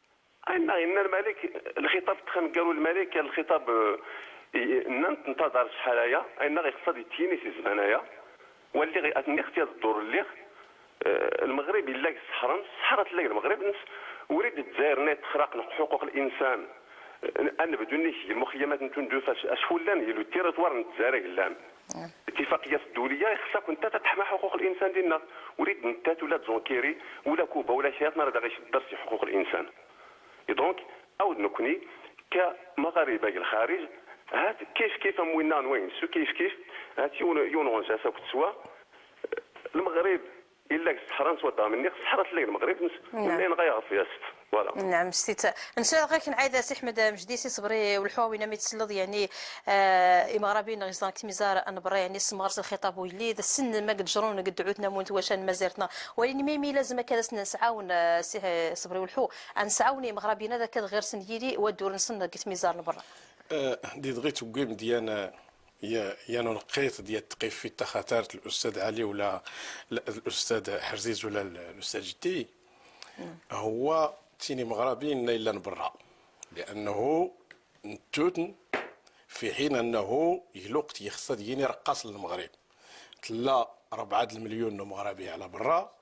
ان الملك الخطاب تخم قالوا الملك الخطاب ننتظر شحال هيا ان غيقصد تيني في زمانايا واللي غياتني اختيار الدور اللي المغرب الا صحرات تلاقي المغرب وريد الجزائر نيت خرق حقوق الانسان ان بدون المخيمات نتندو فاش اشفولان يلو التيريتوار الجزائر لان الاتفاقيات الدوليه خصك انت تحمي حقوق الانسان ديالنا وريد انت ولا زونكيري ولا كوبا ولا شياطنا راه غيشدر في حقوق الانسان دونك عاود نكوني كمغاربه الخارج هات كيف موينا وين سو كيف هات يونون جاسا كتسوا المغرب الا الصحراء نسوا مني الصحراء تلاقي المغرب منين غيعرف يا ست فوالا نعم ستيت ان شاء الله غير كنعايد سي احمد مجدي سي صبري والحواوينا ما يتسلط يعني امارابين غيزان كتميزار انبرا يعني سمغرس الخطاب ويلي السن ما قد جرون قد دعوتنا مونت واش ما زرتنا ولكن ميمي لازم كذا نسعاون سي صبري والحو نسعاوني مغربينا ذاك غير سنيلي ودور نسن كتميزار لبرا دي دغيت وقيم ديانا يا نقيت ديال التقيف في التخاطرت الاستاذ علي ولا الاستاذ حرزيز ولا الاستاذ جدي هو تيني مغربي الا برا لانه نتوتن في حين انه الوقت يخص ديني رقاص للمغرب تلا 4 المليون مغربي على برا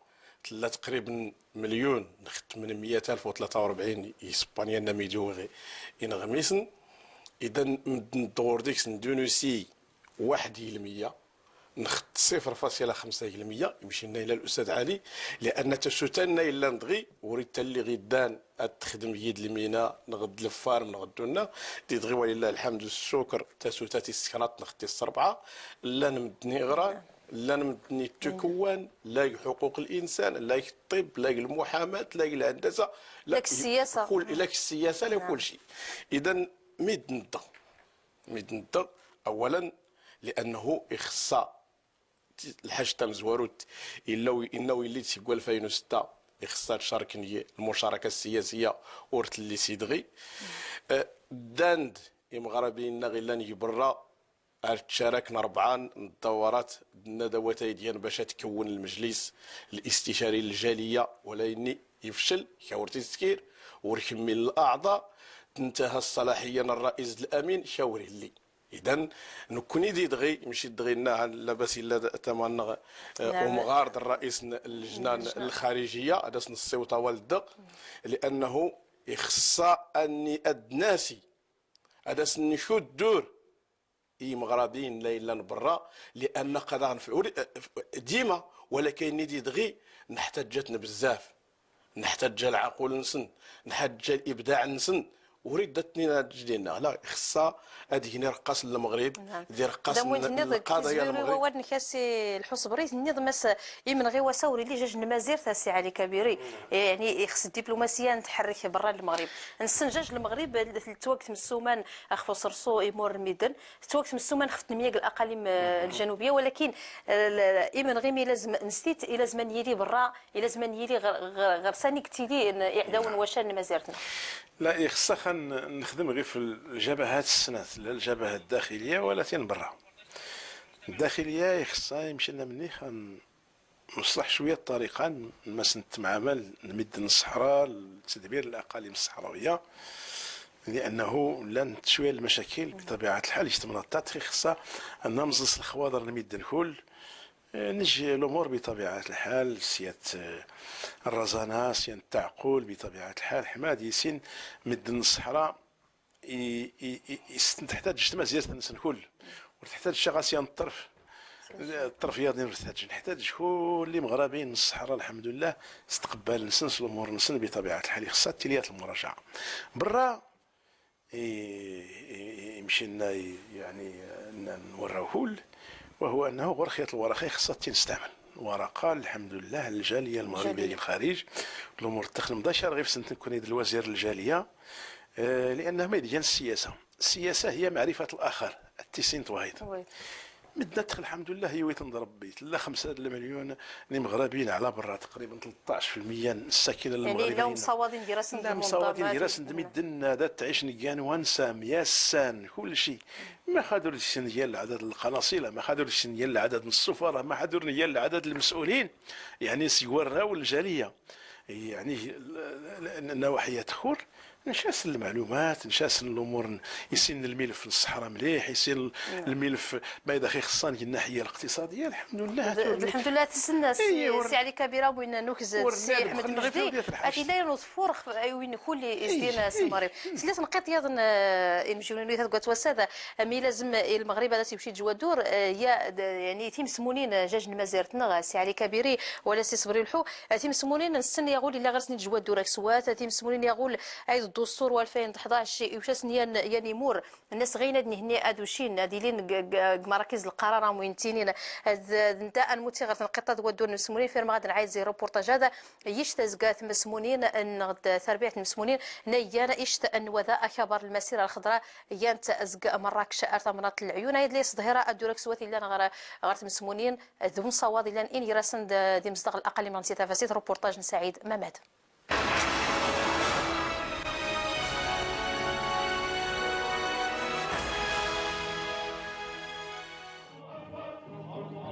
تلا تقريبا مليون 800,000 و 43 اسبانيا ميدوغي ان غميسن اذا ندور ديك ندونسي 1% نخت 0.5% يمشي لنا الى الاستاذ علي لان تسوتنا الا ندغي وريت اللي غيدان تخدم يد الميناء نغد الفارم نغدونا دي دغي ولله الحمد الشكر تسوتاتي السكنات نختي السربعه لا نمدني غران لا نمدني التكوان لا حقوق الانسان لا الطب لا المحاماه لا الهندسه لا السياسه لا السياسه لا كل شيء اذا ميد ندا اولا لانه اخصا الحاج تام زواروت الا انه وليت سيكوال 2006 اخصا تشاركني المشاركه السياسيه ورت اللي سيدغي داند المغربيين غير برا تشاركنا 4 الدورات الندوات ديال باش تكون المجلس الاستشاري للجاليه ولكن يفشل كورتي التسكير وركمل الاعضاء انتهى الصلاحيه الرئيس الامين شاوري لي اذا نكوني دي دغي مشي دغينا لاباس الا تمن ومغارد الرئيس اللجنه الخارجيه هذا الصوت والد لانه يخص اني ادناسي هذا نشود دور مغربيين لا الا برا، لان قضاء نفعل ديما، ولكن ندي دغي نحتاجتنا بزاف، نحتاج العقول نسن، نحتاج الابداع نسن، وريدتني جدينا لا خصها هذه نرقص المغرب دير رقص القضايا المغرب ود نكاسي الحصبريت النظام مس يمن غير وساوري اللي جاج المزير تاسي علي كبيري، يعني خص الدبلوماسيه نتحرك برا المغرب نسنجاج المغرب التوقت مسومان اخفو صرصو يمور ميدن التوقت مسومان خفت نميق الاقاليم الجنوبيه، ولكن يمن غير لازم نستيت الى زمان يلي برا الى زمان يلي غرساني كتيلي اعداون وشان مزيرتنا. لا خصها نخدم غير في الجبهات السنات، لا الجبهه الداخليه ولا تين برا. الداخليه خصها يمشي لنا مني نصلح شويه الطريقه نمس نتعامل نمد الصحراء لتدبير الاقاليم الصحراويه، لانه لن شويه المشاكل بطبيعه الحال اجتماعات خصها ان نمزص الخواضر نمد الكل نجي الامور بطبيعه الحال، سياده الرزانه سياده التعقل بطبيعه الحال حماد ياسين مد الصحراء تحتاج اجتماع زياده الناس الكل، وتحتاج شغاسيان الطرف ياضي نحتاج كل مغربين الصحراء الحمد لله استقبال نسنس الامور نسن بطبيعه الحال خصها تليات المراجعه برا يمشينا يعني نوراوهول، وهو انه ورقه الورقه خصها تنستعمل ورقه الحمد لله الجاليه المغربيه للخارج الامور تخدم داشر غير سنت نكون الوزير الجاليه، لانه ما يديان السياسه هي معرفه الاخر التسين توهيد مدنا دخل الحمد لله هي ويتنضرب بيت لا 5 مليون مغربيين على برا تقريبا 13% الساكنه المغربيين يعني لو مصوادين دراسه لا مصوادين دراسه مدن هذا تعيش نكان وانسام ياسان كل شيء ما خادر السن ديال عدد القناصله، ما خادر السن ديال عدد السفراء، ما خادر ديال عدد المسؤولين، يعني سيورنا والجاليه يعني النواحي تخور نشاس المعلومات نشاس الامور يسن الملف الصحراء مليح يسن الملف ما اذا خصان الناحيه الاقتصاديه الحمد لله تسنى سي علي كبيره وين نوكز السي احمد المجدي اتي لا نوضفور وين كل ازدينا المغرب ثلاث نقاط يظن المجونين تقول توساده مي لازم المغرب هذا يمشي جوا الدور يا يعني تيم سمونين جاج المزيرتنا سي علي كبيري ولا سي صبري الحو تيم سمونين نسن يقول الا غير جوا الدور سوات تيم سمونين يقول الدستور 2011 يوشاس يعني مور الناس غينا هني ادوشين هاديلين مراكز القرار وينتينين نتا المتغير القطه ودون مسمونين في ما غادي نعايد زي روبورتاج هذا يشتزقات مسمونين ان تربيه المسمونين نيانا يشت ان وذا خبر المسيره الخضراء يانت ازق مراكش ارتمنات العيون هي اللي صدهره ادورك سوات الا غارت مسمونين ذو صواد الا ان يرسن دي مصداق الاقل من تفاسير روبورتاج سعيد مماد.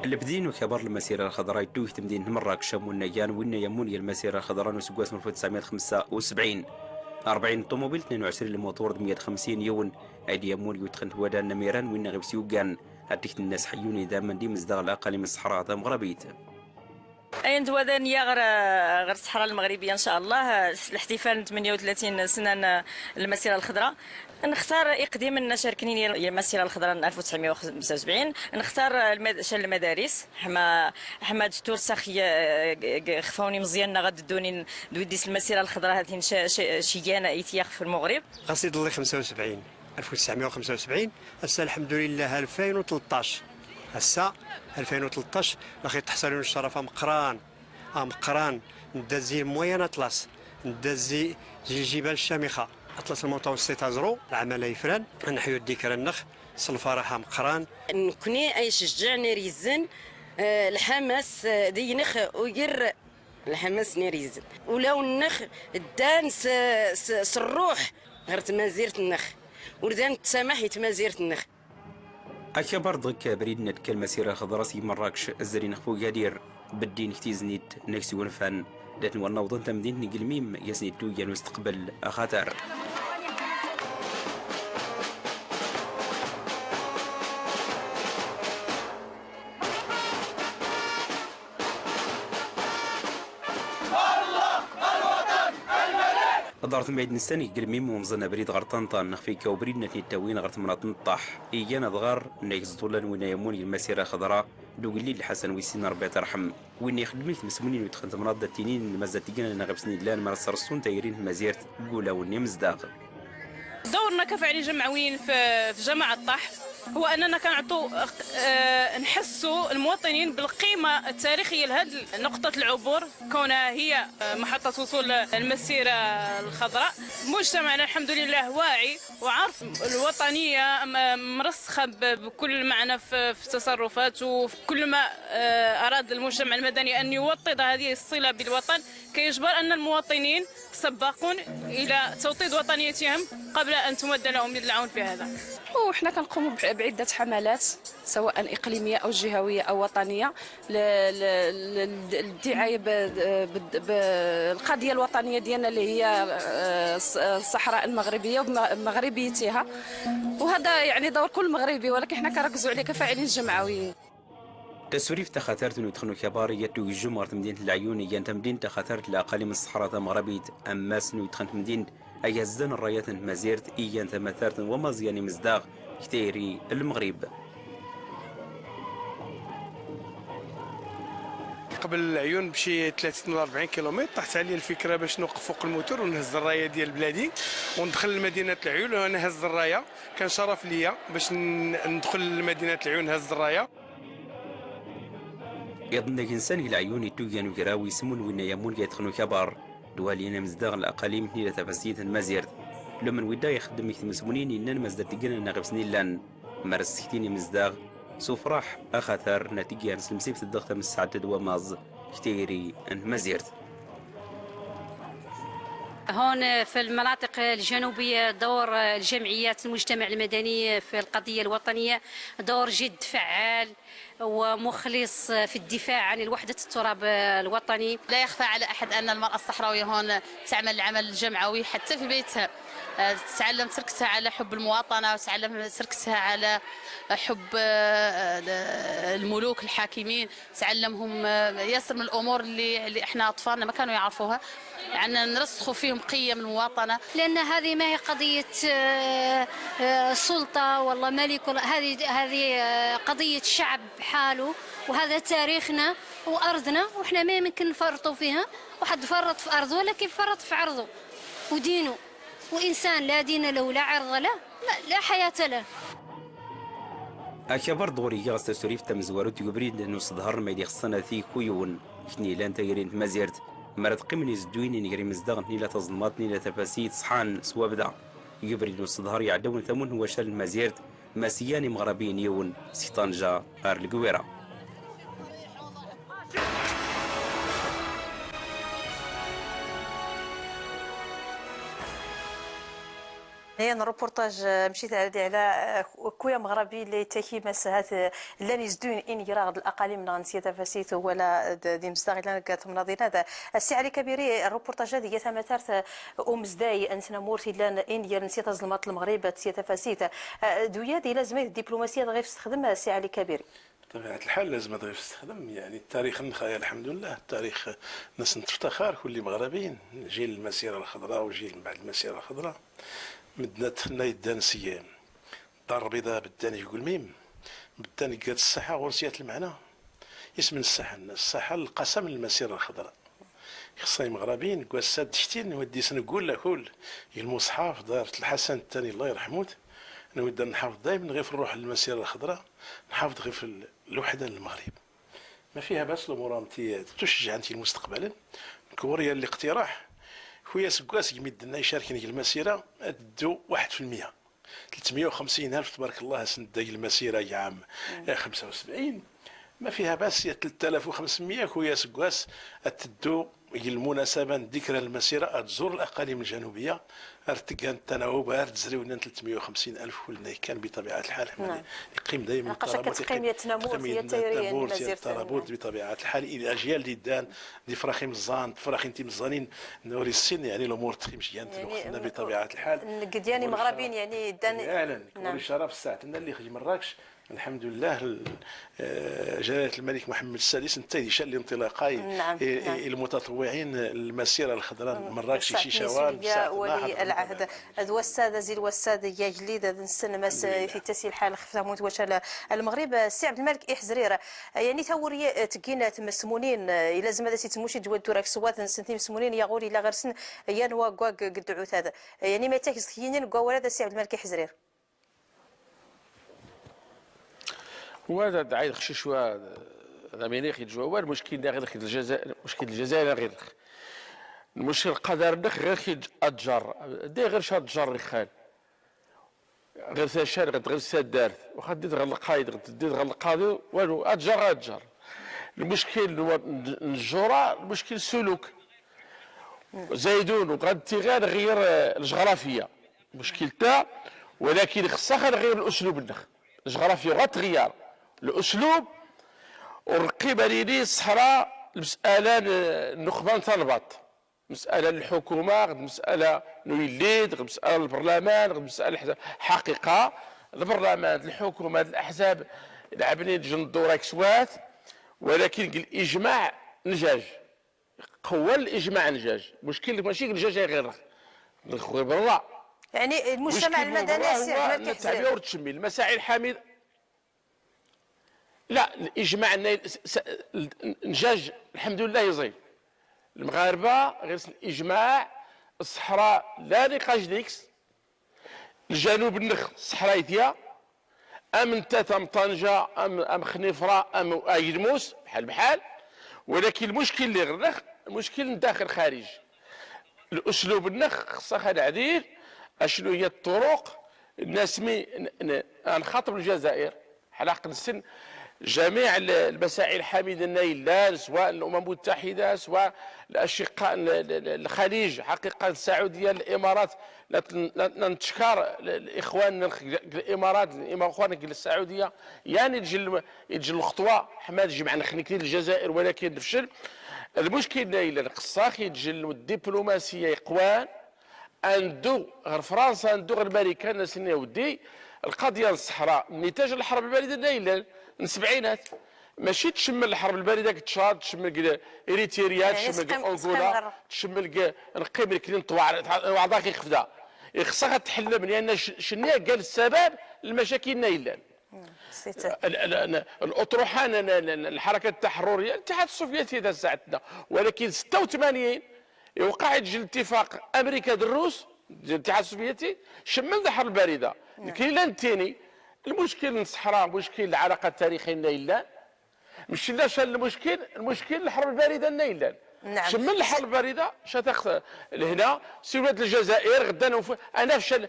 البدين وكبر المسيرة الخضراء يدوه تمدين مراكش والنيان وين يمون المسيرة الخضراء وسقواس من 1975 40 طوموبيل 22 الموتور 150 يون ايدي يمون يتخن ودان نميران وين غيب سيوغان هاتيك الناس حيوني دائما دي مزدغ الاقاليم الصحراء ذا مغربيت اين دوادانية غير الصحراء المغربية ان شاء الله الاحتفال 38 سنة المسيرة الخضراء نختار اقديم نشاركني المسيره الخضراء 1975 نختار المدارس حما دكتور ساخي خفاوني مزيان غدوني دويديس المسيره الخضراء هذه شيانه ايتياخ في المغرب قصيد الله 75 1975 هسه الحمد لله 2013 هسه 2013 لقيت تحصلون الشرف مقران ندازي موين اطلس ندازي الجبال الشامخه اطلس المتوسط ازرو العمل يفران نحيو الذكرى النخ صلفرها مقران نكوني اي شجعني ريزن الحماس دينخ وير الحماس نريزن ولو النخ الدانس الروح غير تمازيره النخ وردان تسامح يتمازيره النخ أكبر ضك بريد نتك المسيرة خضراسي مراكش الزرين خفو قادير بدين كتيزنيت نكسي ونفان داتن ونوضن تمدين نقل ميم يسنيت تويا المستقبل أخاتر دارت بعيد نستاني قرميم ومزنا بريد غير طنطان نخفيكا وبريد نتني التاوين غير تمناط نطاح إيانا ضغار نايكز طولان وين يمون المسيرة خضراء دوق الليل الحسن ويسين ربيع ترحم وين يخدمي المسمونين ويتخنت مناض التنين المزات تيجينا نغب سنين لان مرسر الصون تايرين مزيرت قولا وني مزداق. دورنا كفاعلين جمعويين في جماعة الطح هو أننا كنعطوا نحسوا المواطنين بالقيمة التاريخية لهذه نقطة العبور كونها هي محطة وصول المسيرة الخضراء. مجتمعنا الحمد لله واعي وعارف الوطنية مرسخة بكل معنى في تصرفات وفي كل ما أراد المجتمع المدني أن يوطد هذه الصلة بالوطن كيجبر أن المواطنين سباقون إلى توطيد وطنيتهم قبل أن تمد لهم يد العون في هذا. وحنا كنقوموا بعدة حملات سواء إقليمية أو جهوية أو وطنية للدعاية بالقضية الوطنية ديالنا اللي هي الصحراء المغربية ومغربيتها، وهذا يعني دور كل مغربي ولكن حنا كنركزوا عليه كفاعلين جمعويين. تسوريف تخاثرت ويدخلوا كبار يتو الجمهور مدينة العيون ين تمدين تخاثرت الأقاليم الصحراء المغربية أماس ويدخلت مدينة أيزدان الرايات مزيرت إيان تمثرت ومزيان مزداغ كتيري المغرب. قبل العيون بشي 30 ولا 40 كيلومتر طاحت علي الفكره باش نوقف فوق الموتور ونهز الرايه ديال بلادي وندخل لمدينه العيون ونهز الرايه. كان شرف ليا باش ندخل لمدينه العيون نهز الرايه. يظن إنسان العيون يتوجن وكراوي يسمون وين يمون يدخلوا كبار دوالينا مزداغ الأقاليم هي تفاسيت المزيرت لمن ودا يخدم يتمسمونين إننا مزداد تجينا نغب سنين لان مرسكتين مزداغ سفراح أخثر نتيجة نسلمسيب الضغط من الساعة دواماز كتيري مزيرت. هون في المناطق الجنوبية دور الجمعيات المجتمع المدني في القضية الوطنية دور جد فعال ومخلص في الدفاع عن وحدة التراب الوطني. لا يخفى على أحد أن المرأة الصحراوية هون تعمل العمل الجمعوي حتى في بيتها، تعلم تركتها على حب المواطنة وتعلم تركتها على حب الملوك الحاكمين، تعلمهم ياسر من الأمور اللي احنا أطفالنا ما كانوا يعرفوها، يعني نرسخوا فيهم قيم المواطنة. لأن هذه ما هي قضية سلطة والله ملك، هذه قضية شعب حاله، وهذا تاريخنا وأرضنا وإحنا ما يمكن نفرطوا فيها. واحد فرط في أرضه لكن فرط في عرضه ودينه، وإنسان لا دين له لا عرض له لا حياة له. أكبر دوري يغس تسوريف تمزوارات يبريد أنه صدهر ما يخصنا ثي كويون إثني لان تغيرين مزيرت مرد قمني زدوين نجري مزدغن نيلا تظلمات نيلا تفاسيت صحان سوابدا يبريد صدهر يعدون ثمون هو شال مزيرت مسياني مغربين يون سيطانجا أرلقويرا. هي الروبورتاج مشيت على كويا مغربي اللي تاكي مساهات لان يزدون ان يراغد الاقاليم نغنسيه تفاسيت ولا دي مستغلان كات مناضين هذا السي علي كبيري. الروبورتاج هذه يتمثلت مزداي انسنا مورتي لان ان يرنسيه ظلمات المغرب تسيه تفاسيت دويا دي لازم الدبلوماسيه غير تستخدم السي علي كبيري. بطبيعة الحال لازم تغير تستخدم، يعني التاريخ نخايا الحمد لله التاريخ ناس نفتخر كل مغربيين جيل المسيرة الخضراء وجيل من بعد المسيرة الخضراء مدنات نايدان سيام دار البيضاء بالداني يقول ميم بالداني قاد الساحة ورسيات المعنى اسم الساحة القسم المسيرة الخضراء خصني مغربيين قوا الساد شتين ودي سنقول لكل المصحف دارة الحسن الثاني الله يرحمه نود نحافظ دائما غير في الروح المسيرة الخضراء نحافظ غير في الوحدة للمغرب ما فيها بس الأمور أنتي تشجع أنتي مستقبلا كوريا الاقتراح خويا سكواس يمدنا يشاركني المسيرة أدو 1% 350,000 تبارك الله سند المسيرة يا عام 75 ما فيها بس 3500 خويا سكواس أتدو المناسبة ذكرى المسيرة تزور الأقاليم الجنوبية ارتقان التناوب تزريونا 350,000 ولنا كان بطبيعة الحال يقيم دائما الترابط بطبيعة الحال إلى أجيال ديدان دي فراخيم الزان فراخيم تيمزانين نوري السن يعني الأمور تخيمشيان تلوخنا بطبيعة الحال قدياني مغربين يعني دان اعلن كوري شرف الساعة اللي خرج مراكش الحمد لله جلالة الملك محمد السادس انتهى شان الانطلاقي المتطوعين المسيرة الخضراء مراكش شيشاوان ولي العهد الوسادة زي الوسادة يا جليد نسن في تسهيل حال خفتا موت وشال المغرب سي عبد الملك إحزرير يعني ثورية تكينا مسمونين لازم هذا تموشي جواد دوراك سوات نسنتي مسمونين يا غوري لا غرسن ينوا كواك قدعوت هذا يعني ما تاكس خيين كوا هذا سي عبد الملك إحزرير وهذا دعاية خشيشوا هذا مينيخ يتجوا المشكل ده غير الجزائر مشكل الجزائر غير المشكل قدر نخ غير خيج أتجر دي غير شاد جر خال غير ساشار غير سادار وخديت غير القايد غديت غير القاضي والو أتجر المشكل الجرة المشكل السلوك زايدون وقد تغير غير الجغرافية مشكل تاع ولكن خصها غير الأسلوب النخ الجغرافيا غتغير الاسلوب والقيمه لي الصحراء المساله النخبه طلبات مساله الحكومه مساله نوليد مساله البرلمان مساله حقيقه البرلمان الحكومه الاحزاب لعبني جندو كسوات ولكن الاجماع نجاج قوى الاجماع نجاج مشكل ماشي النجاج غير برا يعني المجتمع المدني التعبير والتشميل المساعي الحامد لا الاجماع نجاج الحمد لله يزيد المغاربه غير الاجماع الصحراء لا نقاش ديكس الجنوب النخ الصحراء ام انت تم طنجه ام خنيفره ام ايدموس بحال ولكن المشكل اللي غير المشكل داخل خارج الاسلوب النخ خصها العديد اشنو هي الطرق الناس نخاطب الجزائر حلقة السن جميع المساعي الحامده النايلان سواء الامم المتحده سواء الاشقاء الخليج حقيقه السعوديه الامارات نتشكر الاخوان الامارات الاخوان السعوديه يعني يجي الخطوه حماد جمع نخنكين الجزائر ولكن نفشل المشكل نايلان خصاخ يجي الدبلوماسيه اقوان اندو غير فرنسا اندو غير امريكا الناس ودي القضيه الصحراء نتاج الحرب البارده نايلان من السبعينات ماشي تشمل الحرب البارده تشاد تشمل اريتريا تشمل انغولا تشمل نقيم الكلين وعضاك يخفدا خصها تحل من لان شنو قال السبب المشاكل نايلان الاطروحه الحركه التحرريه الاتحاد السوفيتي ذا ساعتنا ولكن 86 يوقع يجي الاتفاق امريكا الروس الاتحاد السوفيتي شمل الحرب البارده كاين الثاني المشكل الصحراء مشكل العلاقه التاريخيه نايلان مش لا شال المشكل الحرب البارده نايلان نعم شمل الحرب البارده شتاخ لهنا سيولات الجزائر غدا انا شال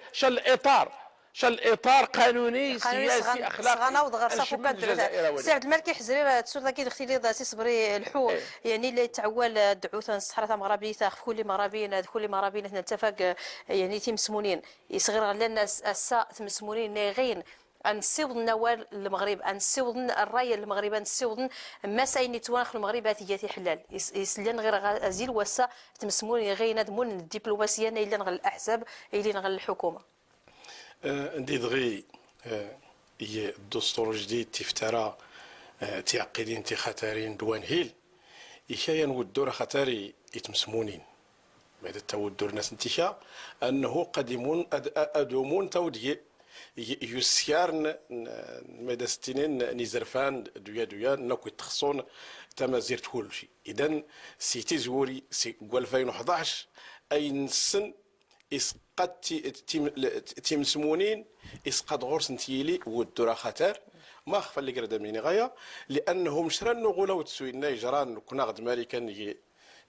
الاطار قانوني سياسي اخلاقي غنا وضغر صافو كدرت سي عبد الملك حزرير تسول كي دختي لي سي صبري الحو يعني اللي تعول دعوث الصحراء المغربيه تاخ كل مرابين نتفق يعني تيمسمونين يصغر لنا السا تمسمونين غين نسيوض النوال المغرب نسيوض الراي المغرب نسيوض مساين نتوانخ المغرب هاتي حلال يسلن غير غزيل وسا تمسمونين غين دمون الدبلوماسيه الا غير الاحزاب الا غير الحكومه ندي دغي هي الدستور الجديد تفترى تعقيدين خطرين دوان هيل إشايا نودور خطري يتمسمونين بعد التودور ناس انتشا أنه قديمون أدومون تودي يسيارن مدى ستينين نزرفان دويا نكو تخصون تمازير كل شيء إذن سيتي زوري سي 2011 أي نسن إسقاط تيمسمونين إسقاط غورس نتيلي ودورا خطر ما خفى اللي قرد مني غاية لأنهم شران نقولوا وتسوينا يجران كنا غد ماريكان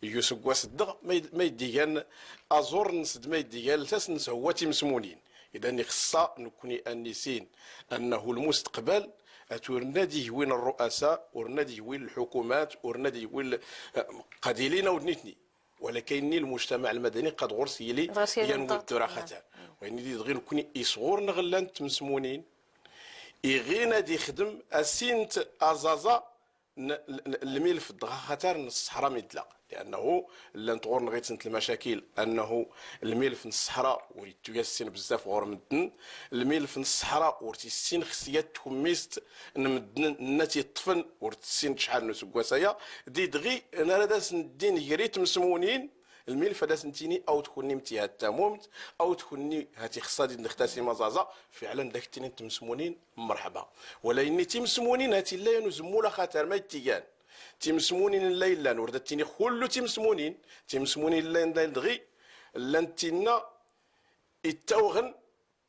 يسقوا صدق ما يديان أزور نسد ما يديان تسنس هو تيمسمونين إذا خصا نكوني أنسين أنه المستقبل أتورنادي وين الرؤساء ورنادي وين الحكومات ورنادي وين قديلين ودنيتني ولكن المجتمع المدني قد غرس يلي ينود دورا خطر وين دي غير كوني يصغور نغلان تمسمونين يغينا دي خدم اسينت ازازا الملف دغا خاطر الصحراء ميدلا لانه لان تغور نغيت المشاكل انه الملف الصحراء وريتو ياسين بزاف غور مدن الملف الصحراء ورتي السين خصيات تكميست نمدن ناتي طفن ورتسين شحال نسكواسايا دي دغي انا لا داس ندين يريت مسمونين الملف هذا سنتيني او تكوني متيها التامومت او تكوني هاتي خصادي نختاسي مزازا فعلا داك التنين تمسمونين مرحبا ولا اني تمسمونين هاتي لا ينزمولا خاطر ما يتيان تمسمونين الليل نورد التيني كله تمسمونين الليل دغي لانتينا التوغن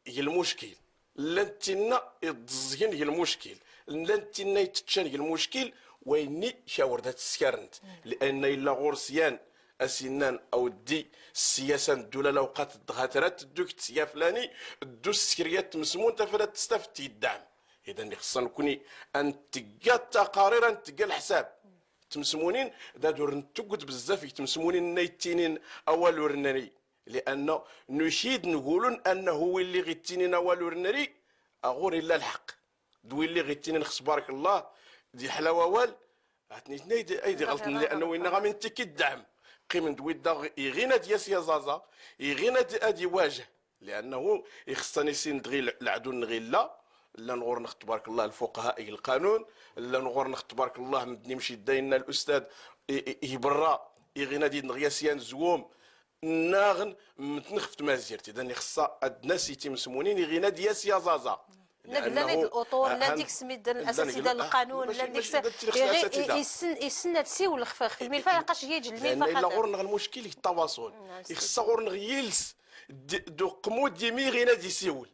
هي المشكل لانتينا الضزين هي المشكل لانتينا يتشان هي المشكل ويني شاوردات السكرنت لان الا غورسيان اسنان او دي السياسه الدوله لو قات الدخاترات دوك تسيا فلاني دو السكريات مسمون تفلا تستفتي الدعم اذا خصنا نكوني انتقا التقارير انتقا الحساب تمسمونين دا دور نتقد بزاف تمسمونين نيتينين اول ورنري لانه نشيد نقولون انه هو اللي غيتينين اول ورنري اغور الا الحق دوي اللي غيتينين خص بارك الله دي حلاوه وال عطني تنايد ايدي غلطن لانه وين غامن تكي الدعم قيمن دوي دا يغينا دياس يا زازا يغينا ادي واجه لانه يخصني سين دغي العدو نغي لا نغور نخ تبارك الله الفقهاء القانون لا نغور نخ تبارك الله مدني مشي داينا الاستاذ يبرا يغينا دي نغياسيان زووم ناغن متنخفت مازيرت اذا خصها الناس يتمسمونين يغينا دياس يا زازا لا نيد الاطور لا ديك سميت الاساسي ديال القانون لا ديك يسنى تسيول في الملف لقاش هي جل الملف الا غورنا المشكل هي التواصل خصها غورنا يلس دو قمود ديمي غينا دي سيول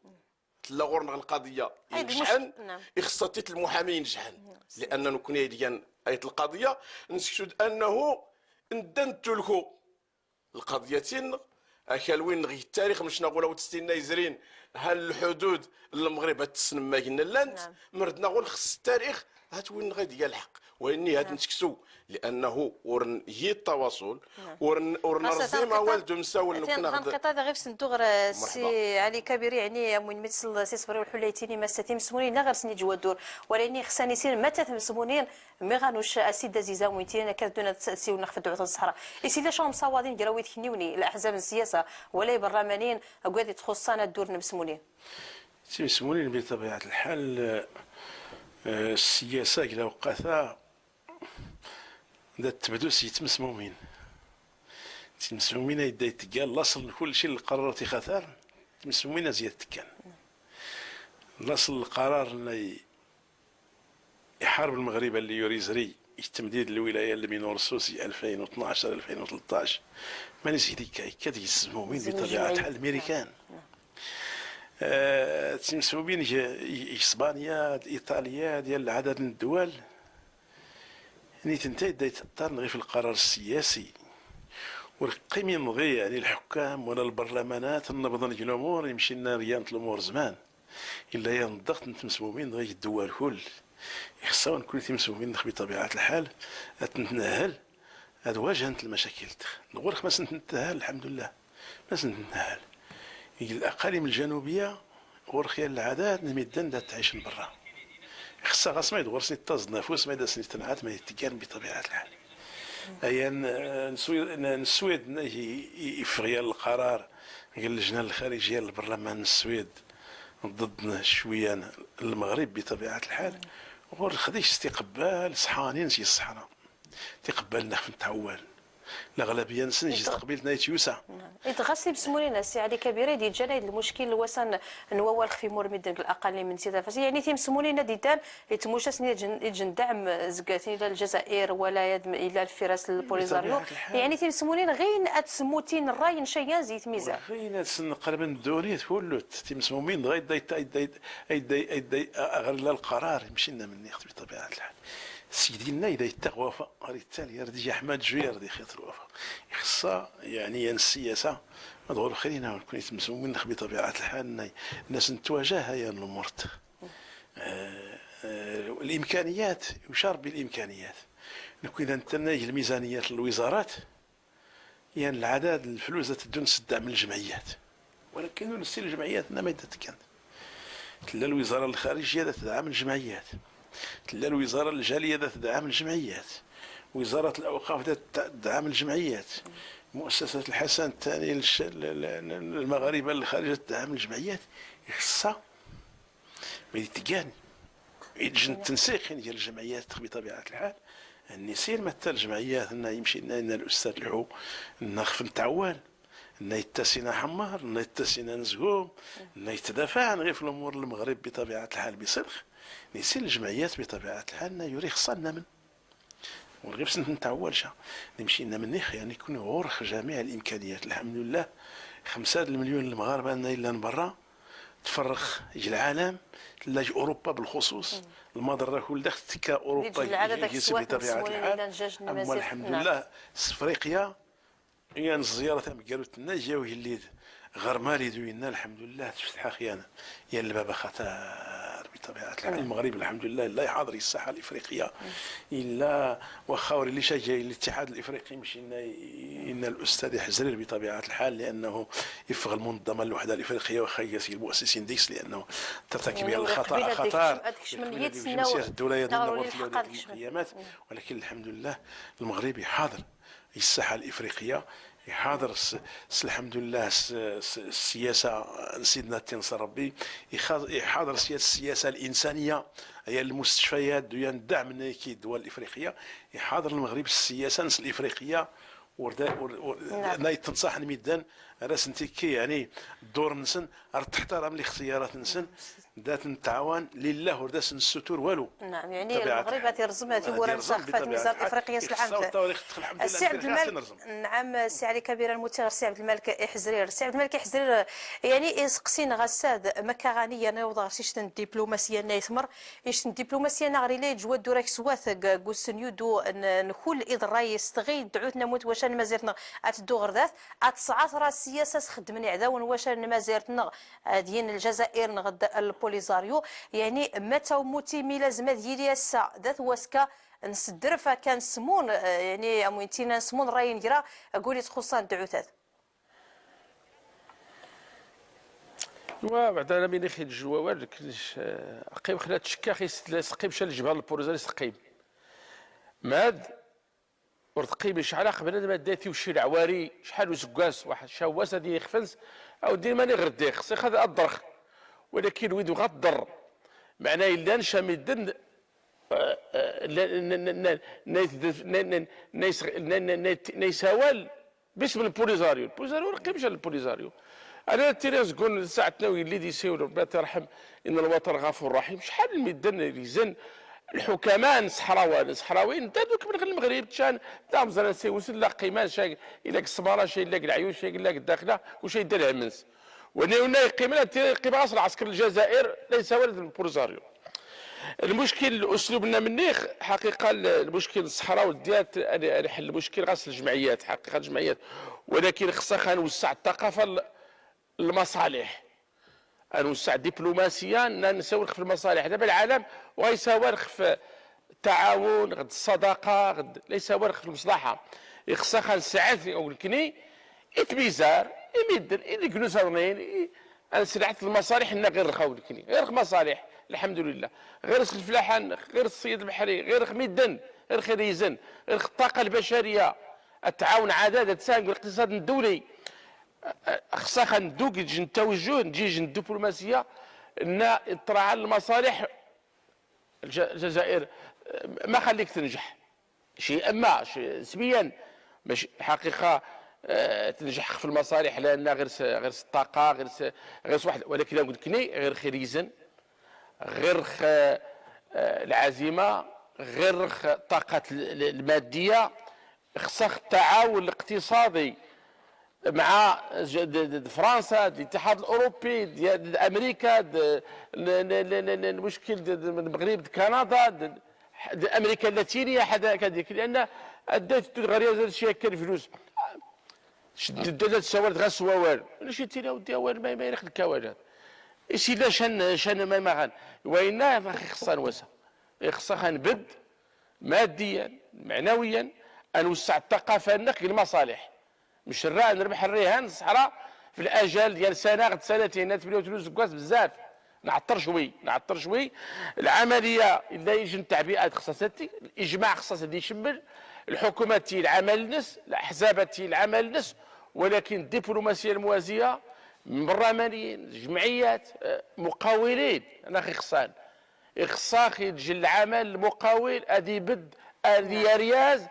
لا غورنا القضيه ينجحن خصها تيت المحامي ينجحن لان نكون ديال ايت القضيه نسكتو انه ندنتو لكو القضيتين اكلوين نغي التاريخ مش نقولوا تستينا يزرين هل الحدود المغرب تسنى قلنا لاند مردنا نقول خص التاريخ هاتوين غادي ديال الحق واني هاد نتكسو لانه ورن هي التواصل ورن رزيمه والدو مساول نكون غنقطع غير في صندوق سي علي كبير يعني من مثل سي صبري والحليتيني ما ستيم سمونين لا غير سني جوا الدور ولاني خصني سير متى تمسمونين مي غانوش اسيد زيزا وينتين كدونا تسيو نخف دعوه الصحراء اسي لا شون مصوادين ديراوي تكنيوني الاحزاب السياسه ولا برلمانيين اكادي تخصنا الدور نمسمونين تمسمونين بطبيعه الحال السياسه الى وقعتها تبدو تمسمومين يدا يتقال الاصل كل شيء القرار خطر تمسمومين زيادة كان الاصل القرار اللي يحارب المغرب اللي يوريزري تمديد الولايه اللي من رصوصي 2012 2013 ماني سيدي كاد يسمومين بطبيعه الحال الامريكان تمسمومين اسبانيا ايطاليا ديال عدد من الدول يعني تنتهي تضطر نغي في القرار السياسي والقيم ينغي يعني الحكام ولا البرلمانات نبض الامور يمشي لنا ريانة الامور زمان الا هي الضغط نتمسمومين نغي الدول الكل خصنا نكون تمسمومين بطبيعه الحال تنتنهل هاد واجهة المشاكل نقول لك ما نتنهل الحمد لله ما نتنهل الاقاليم الجنوبيه ورخيال العادات نمدن تعيش من برا خصها غاس ما يدور سني تاز نفوس ما يدار سني تنعات ما يتكان بطبيعه الحال ايا السويد يفغي القرار قال اللجنه الخارجيه للبرلمان السويد ضدنا شويه المغرب بطبيعه الحال غور خديش استقبال صحانين سي الصحراء تقبلنا في التعوال الاغلبيه نسن يجي تقبيل نايت يوسع يتغسل بسمولينا سي علي كبيره دي جانا المشكل وسن نوال في مور مدن الاقاليم من سيده فاسي يعني تيمسمولينا ديدان يتموش سني يجن دعم زكاتي الى الجزائر ولا الى الفراس البوليزاريو يعني تيمسمولينا غير اتسموتين الراي شيان زيت ميزان غير تسن قريبا الدوريات كله تيمسمومين غير داي اغلى القرار يمشي لنا مني بطبيعه الحال سيدنا إذا يتغوفا التالي يردي أحمد جوير دي خيط الوفا يخصها يعني السياسة مدغول خلينا ونكون يتمسمون بطبيعة الحال الناس نتواجهها يا الأمور الإمكانيات يشار بالإمكانيات نكون إذا نتناهي الميزانيات الوزارات يعني العدد الفلوس تدون تدعم من الجمعيات ولكن نسي الجمعيات ما يدات كانت تلا الوزارة الخارجية تدعم الجمعيات تلا الوزاره الجاليه تدعم الجمعيات، وزاره الاوقاف تدعم الجمعيات، مؤسسه الحسن الثاني المغاربه الخارجه تدعم الجمعيات. خصها ما يتقان يجي التنسيق ديال الجمعيات بطبيعه الحال. اني سير مثل الجمعيات انه يمشي لنا الاستاذ الحو نخف نتعوال انه يتسينا حمار انه يتسينا نزقوم انه يتدافع غير في الامور المغرب بطبيعه الحال بصدق. نسير الجمعيات بطبيعه الحال انه يوري خصنا من ونغير بس نتعوالش نمشي لنا من يعني يكون غورخ جميع الامكانيات. الحمد لله 5 مليون المغاربه انا الا من برا تفرخ يجي العالم تلاقي اوروبا بالخصوص المضره كل داخل كاوروبا يجي بطبيعه الحال. اما الحمد لله افريقيا هي الزياره تاع قالوا لنا جاو اللي غرمالي دوينا الحمد لله تفتح خيانه يا الباب خطر بطبيعه الحال. المغرب الحمد لله لا يحاضر الساحه الافريقيه الا وخاوري اللي جاي الاتحاد الافريقي مشينا ان الاستاذ يحزرير بطبيعه الحال لانه يفغ المنظمه الوحده الافريقيه وخيس المؤسسين ديس لانه ترتكب الخطا خطر سياسه الدوله ديالنا القيامات. ولكن الحمد لله المغربي حاضر الساحه الافريقيه يحاضر الحمد لله السياسه سيدنا تنصر ربي يحاضر السياسه الانسانيه هي المستشفيات ديال الدعم من الدول الافريقيه يحاضر المغرب السياسه الافريقيه وردا تنصح الميدان راس نتيكي يعني الدور نسن تحترم الاختيارات نسن ذات نتعاون لله وردا الستور والو. نعم يعني المغرب هذه رزمات هو رسخفات ميزان افريقيا العام السي عبد الملك. نعم السي علي كبير المتغير السي عبد الملك حزرير. السي عبد الملك حزرير يعني اسقسينا غساد مكا غنيه نوضع شيشتن الدبلوماسيه نايثمر يشتن الدبلوماسيه نغري لي جواد دورك سواث قوسن يدو نخول اذ الرئيس تغي دعوتنا موت واشان مازيرتنا اتدو غرداث اتسعات راس السياسه خدمني عداون واشان مازيرتنا ديال الجزائر نغد البوليزاريو يعني متى موتي ملازمه ديالي السا ذات واسكا نسدر فكان سمون يعني اموينتينا سمون راي نجرا قولي تخصان دعوتات بعد انا بيني خي الجوال قيم خلات تشكا خي سقيم شال الجبهه البوليزاري سقيم ماد ورتقيم شحال قبل ما داتي وشي العواري شحال وزكاس واحد شواس هذه يخفنس او دير ماني غير ديخ خصي هذا الضرخ ولكن ويدو غضر معناه الا نشا مدن نيساوال باسم البوليزاريو رقيمش البوليزاريو انا تيريز كون ساعتنا ويلي ديسيو ربي ترحم ان الوطن غفور رحيم شحال الميدان ريزن الحكماء الصحراويين دوك من غير المغرب تشان تاع مزران سيوس لا قيمان شي الا الصباره شي الا العيوش شي الا الداخله وشي يدير الهمس ونيونا قيمه اصل عسكر الجزائر ليس ولد البوليزاريو. المشكل اسلوبنا منيخ حقيقه المشكل الصحراوي ديالت انا حل المشكل غاس الجمعيات حقيقه الجمعيات ولكن خصها نوسع الثقافه المصالح نوسع دبلوماسيا نساورخ في المصالح دابا العالم وغيساورخ في التعاون غد الصداقه غد ليس ورخ في المصلحه خصها نساعد او الكني اتبيزار يمدن اللي كنوسرنين انا سرعت المصالح ان غير خاول الكني غير مصالح الحمد لله غير الفلاحان غير الصيد البحري غير ميدن غير خريزن غير الطاقه البشريه التعاون عداله تساهم بالاقتصاد الدولي خصها ندوق التوجه نجي الدبلوماسيه ان اطراع المصالح الجزائر ما خليك تنجح شيء اما نسبيا مش حقيقه تنجح في المصالح لان غير الطاقه غير واحد ولكن نقول لك غير خريزن غير العزيمه غير الطاقه الماديه خصها التعاون الاقتصادي مع فرنسا الاتحاد الاوروبي ديال امريكا المشكل المغرب كندا امريكا اللاتينيه حدا كذلك لان ادات غير شي هكا الفلوس شدت سوالت غا سوا والو شي تينا ودي والو ما يرخ الكواجات شي لا شان ما غان وإنا خصها نوسع خصها نبد ماديا معنويا نوسع الثقافه غير المصالح مش الراء نربح الرهان الصحراء في الاجال ديال سنه غد سنتين تبنيو تلوز كواس بزاف نعطر شوي العمليه الا يجي التعبئات خصها الاجماع خصها يشمل الحكومات العمل الناس الاحزاب العمل الناس، ولكن الدبلوماسيه الموازيه من برلمانيين جمعيات مقاولين انا خصها تجي العمل المقاول ادي بد ادي رياز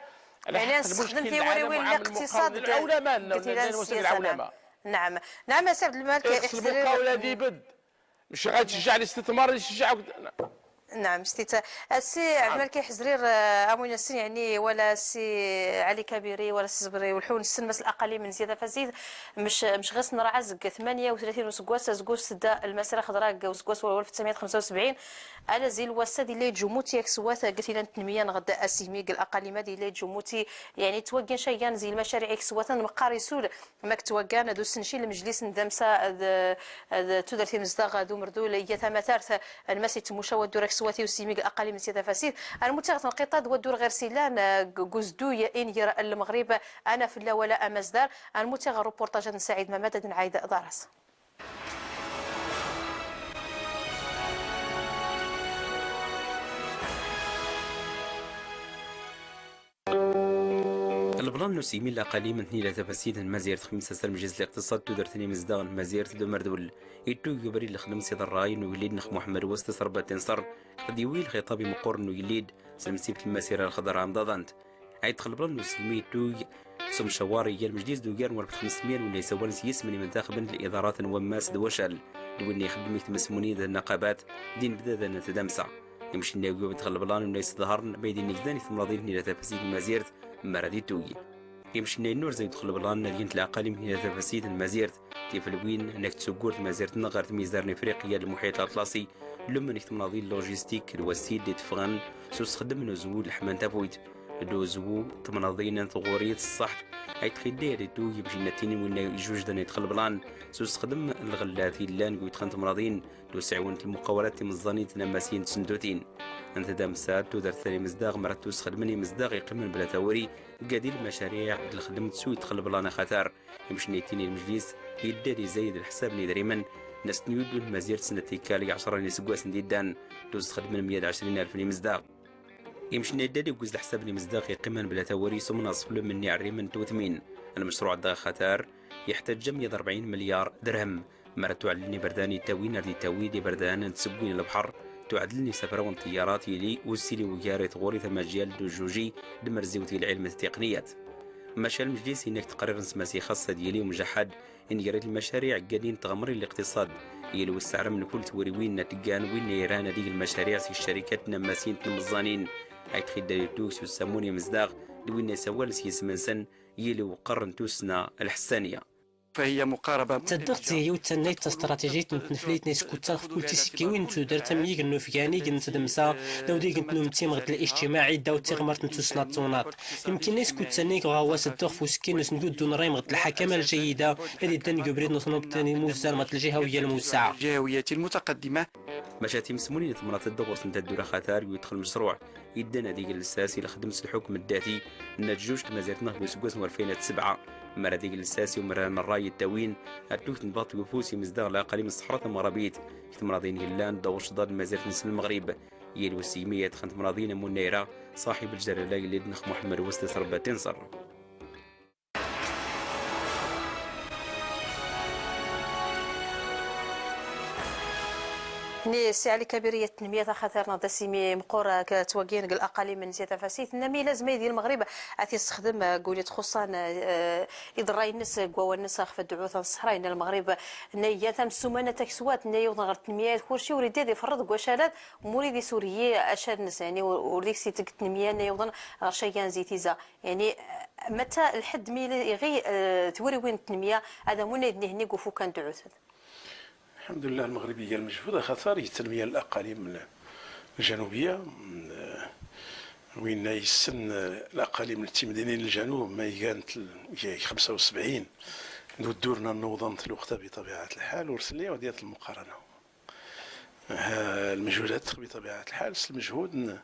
يعني نستخدم في وريوين الاقتصاد العولمه. نعم سي عبد الملك يحسبوا المقاول ادي بد مش غتشجع الاستثمار يشجع. نعم السي عبد الملك حزرير امون السن يعني ولا سي علي كبيري ولا سي زبري والحون السن مس الاقل من زياده فزيد مش غير نرعى زق 38 وسكواس زكوس دا المسيره خضراء وسكواس 1975 على زي الوساد اللي جموتي كسوات قلت لنا التنميه غدا اسيمي الاقل ما دي اللي جموتي يعني توقن شيئا زي المشاريع كسوات مقاري سول ما كتوقان دو سنشي المجلس ندمسا تدرتي مزداغ دو مردول يتمثارث المسي تمشاو دورك سواتي وسيمي الاقل من سيده فاسير المتغط القطاد ودور غير سيلان قزدو ان يرى المغرب انا في لا ولا امزدار المتغ روبورتاج سعيد ممدد عايده دارس. البلان نسيمي الأقالي من ثنيلة تفاسيد مزيرة خمسة سر مجلس الاقتصاد تودر ثاني مزدان مزيرة دو مردول يتو يبري لخدم سيد الراي نو يليد نخ محمد وسط صربة تنصر قد يويل خطابي مقور نو يليد سلمسيبة المسيرة الخضراء عمضاضانت عيد خلبلان نسيمي تو سم شواري يا المجلس دو جار ورب 500 ولا يسوون سيس من منتخب الإدارات وماس دوشل دو إني يخدم يتمسموني ذا النقابات دين بدا ذا نتدمسع يمشي الناوي بتخلب بلان ولا يستظهرن بيدين نجداني ثم راضين إلى تفاسيد المزيرة مرادي توي يمشي النور زي يدخل بلان دينت العقالي من إلى تفاسيد المزيرة تيفلوين انك تسوقور المزيرة نغرت ميزان افريقيا للمحيط الاطلسي لما نكتم نظير اللوجيستيك الوسيد اللي تفغن سوس خدم نزول الحمان تافويت دوزو تمنظين ثغورية الصح اي تخيدير دو يمشي نتيني وين يجوج دنا يدخل بلان سوس خدم الغلاتي لان قوي تخنت مرضين دو سعون المقاولات مزانين تنماسين سندوتين انت دامسات تودر ثاني مزداغ مرتوس خدمني مزداغ يقمن بلا توري قادي المشاريع الخدم تسوي يدخل بلان خطر يمشي نتيني المجلس يداري زايد الحساب ندريمن ناس نيودو المزير سنتي كالي 10 نسقواس نديدان دوز خدمن 120,000 مزداغ يمشي نداري وجوز الحساب مزداغ يقمن بلا توري سمنا صفل مني عريمن توثمين المشروع دا خطر يحتاج 140 مليار درهم مرتو علني برداني تاوين ردي تاويدي بردان تسقوني البحر تعدلني سفرون طيارات يلي وسيلي وياري ثغوري مجال دو جوجي دمرزيوتي العلم التقنيات مشى المجلس انك تقرر نسماسي خاصه ديالي ومجحد ان يريد المشاريع قادين تغمري الاقتصاد يلو السعر من كل توريوين نتقان وين يرانا ديك المشاريع سي الشركات نماسين تنمزانين هاي تخيل دوكس والساموني مزداغ دوين سوال سيسمنسن يلو قرن توسنا الحسانيه فهي مقاربة تدغتي وتنيت استراتيجية نتنفليت نسكو تاخذ كل تسكيوين تودر تميق النوفياني قنت دمسا داو دي قنت نومتي مغد الاجتماعي داو تغمرت نتوسنا الطونات يمكن نسكو تنيك غواس الدوغ فوسكين نسندو دون راي مغد الحكامة الجيدة اللي دان قبريد نصنوب تاني موزان مغد الجهوية الموسعة الجهوية المتقدمة مشاتي مسمونين ثمرات الدغور سنت الدورة خاطر ويدخل المشروع يدنا ديك الاساسي لخدمة الحكم الذاتي نتجوج مزيرتنا بسكوس 2007 مرة ديك الاساسي ومرة مراي التاوين ارتوك نباط وفوسي مزداغ لاقالي من الصحراء مرابيت كنت مراضين هلان دور شضاد مزيرة نسل المغرب يلو السيمية خنت مراضين منيرة صاحب الجلالة اللي نخ محمد وسط صربة تنصر سي علي كبيرية التنمية خاطر نضا سيمي مقورة كتواقين الأقاليم من زيادة فاسيت النمي لازم يدير المغرب عتي يستخدم قولي تخصان يضري الناس قوا الناس خف الدعوة الصحراء إن المغرب نيا تم سمانة تكسوات نيا وضغر التنمية كلشي وريد يفرض قوا شالات موريدي سورية أشار الناس يعني وريك سي التنمية نيا وضن غشيان زيتيزا يعني متى الحد ميلي يغي توري وين التنمية هذا منا يدني هني قفو كان دعوة الحمد لله المغربية المجهودة خاطر هي التنمية الأقاليم الجنوبية وين يسن الأقاليم التمدينين الجنوب ما كانت 75 دورنا نوضنة الوقت بطبيعة الحال ورسلية ودية المقارنة المجهودات بطبيعة الحال المجهود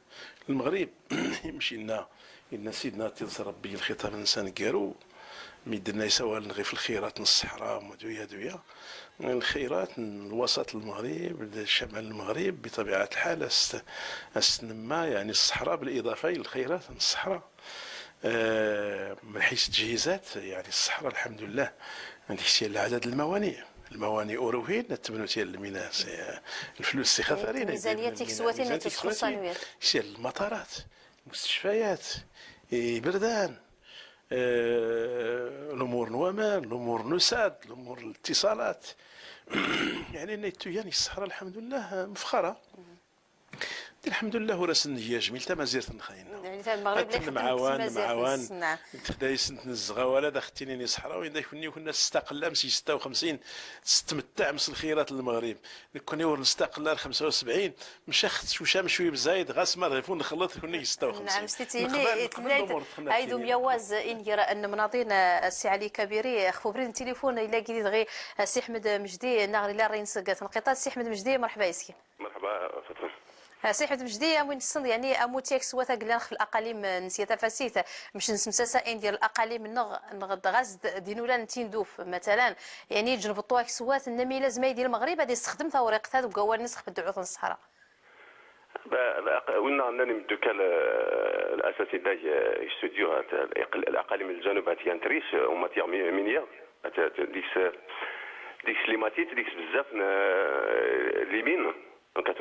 المغرب يمشي لنا إن سيدنا تيص ربي الخطاب الإنسان كارو ميدنا يسوى غير في الخيرات الصحراء دويا الخيرات الوسط المغرب الشمال المغرب بطبيعة الحال استنما يعني الصحراء بالإضافة إلى الخيرات الصحراء. من حيث التجهيزات يعني الصحراء الحمد لله عندك شي عدد الموانئ أوروهين نتبنوتي الميناس الفلوس تخافرين ميزانية تكسواتين تخصانيات شي المطارات المستشفيات بردان الأمور نوامل الأمور نساد الأمور الاتصالات يعني نيتو يعني الصحراء الحمد لله مفخرة الحمد لله وراس النية جميل تا زيرت نخاينا يعني تا المغرب لا معاون تخدايس نتنزغا ولا دختيني صحراوي دا كنا نستقل امس 56 تستمتع مس الخيرات المغرب كنا يور نستقل 75 مشخت وشام شوي بزايد غاس ما غيفون نخلط كنا 56 نعم ستيني ايدو ميواز ان يرى ان مناضين السي علي كبيري خبرين التليفون الى جديد غير السي احمد مجدي ناغري لا رينس تنقيطات السي احمد مجدي مرحبا يسكي. مرحبا فتره سي احمد مجدي وين الصند يعني اموتيك سواتا قلنا في الاقاليم نسيا تفاسيت مش نسمساسا ان ديال الاقاليم نغد غاز دينولا نتيندوف مثلا يعني جنبطوك سوات النمي لازم يدير المغرب هذه استخدم ورقه هذا وقوال نسخ بالدعوه الصحراء قلنا انني مدوك الاساتذه يستوديو الاقاليم الجنوب هاتي انتريش وماتيغ مينيير ديك ليماتيت ديك بزاف ليمين دونك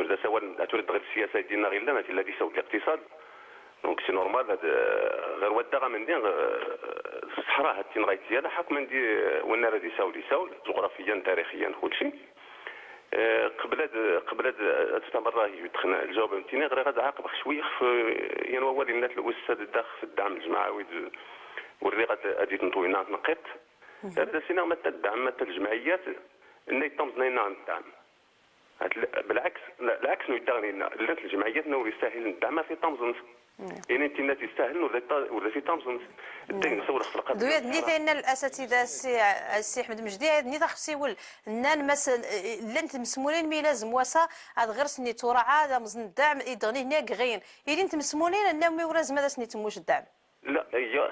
تريد غير السياسه ديالنا غير لا التي سوت الاقتصاد دونك سي نورمال غير ودغا من دين الصحراء هاتي نغايت ديالها حكم ندي وين راه يساول جغرافيا تاريخيا كلشي قبل تستمر يدخلنا الجواب نتاعي غير غادي عاقب شويه يعني هو اللي الناس الاستاذ الداخل في الدعم الجماعي واللي غادي تنطوينا نقيط هذا سينا متى الدعم متى الجمعيات ان يطمزنا الدعم بالعكس العكس يدغنينا لات الجمعيات نو يستاهل الدعم في طمزنس يعني انت الناس يستاهل ولا في طمزنس الدين نصور في القضيه دويت نيتين الاساتذه السي احمد مجدي ني تخسيول نان مثل لنت مسمولين مي لازم وسا هاد غير سني تورعه هذا مزن الدعم يدغني هنا غين يدين تمسمولين ان مي ولازم هذا سني تموش الدعم لا هي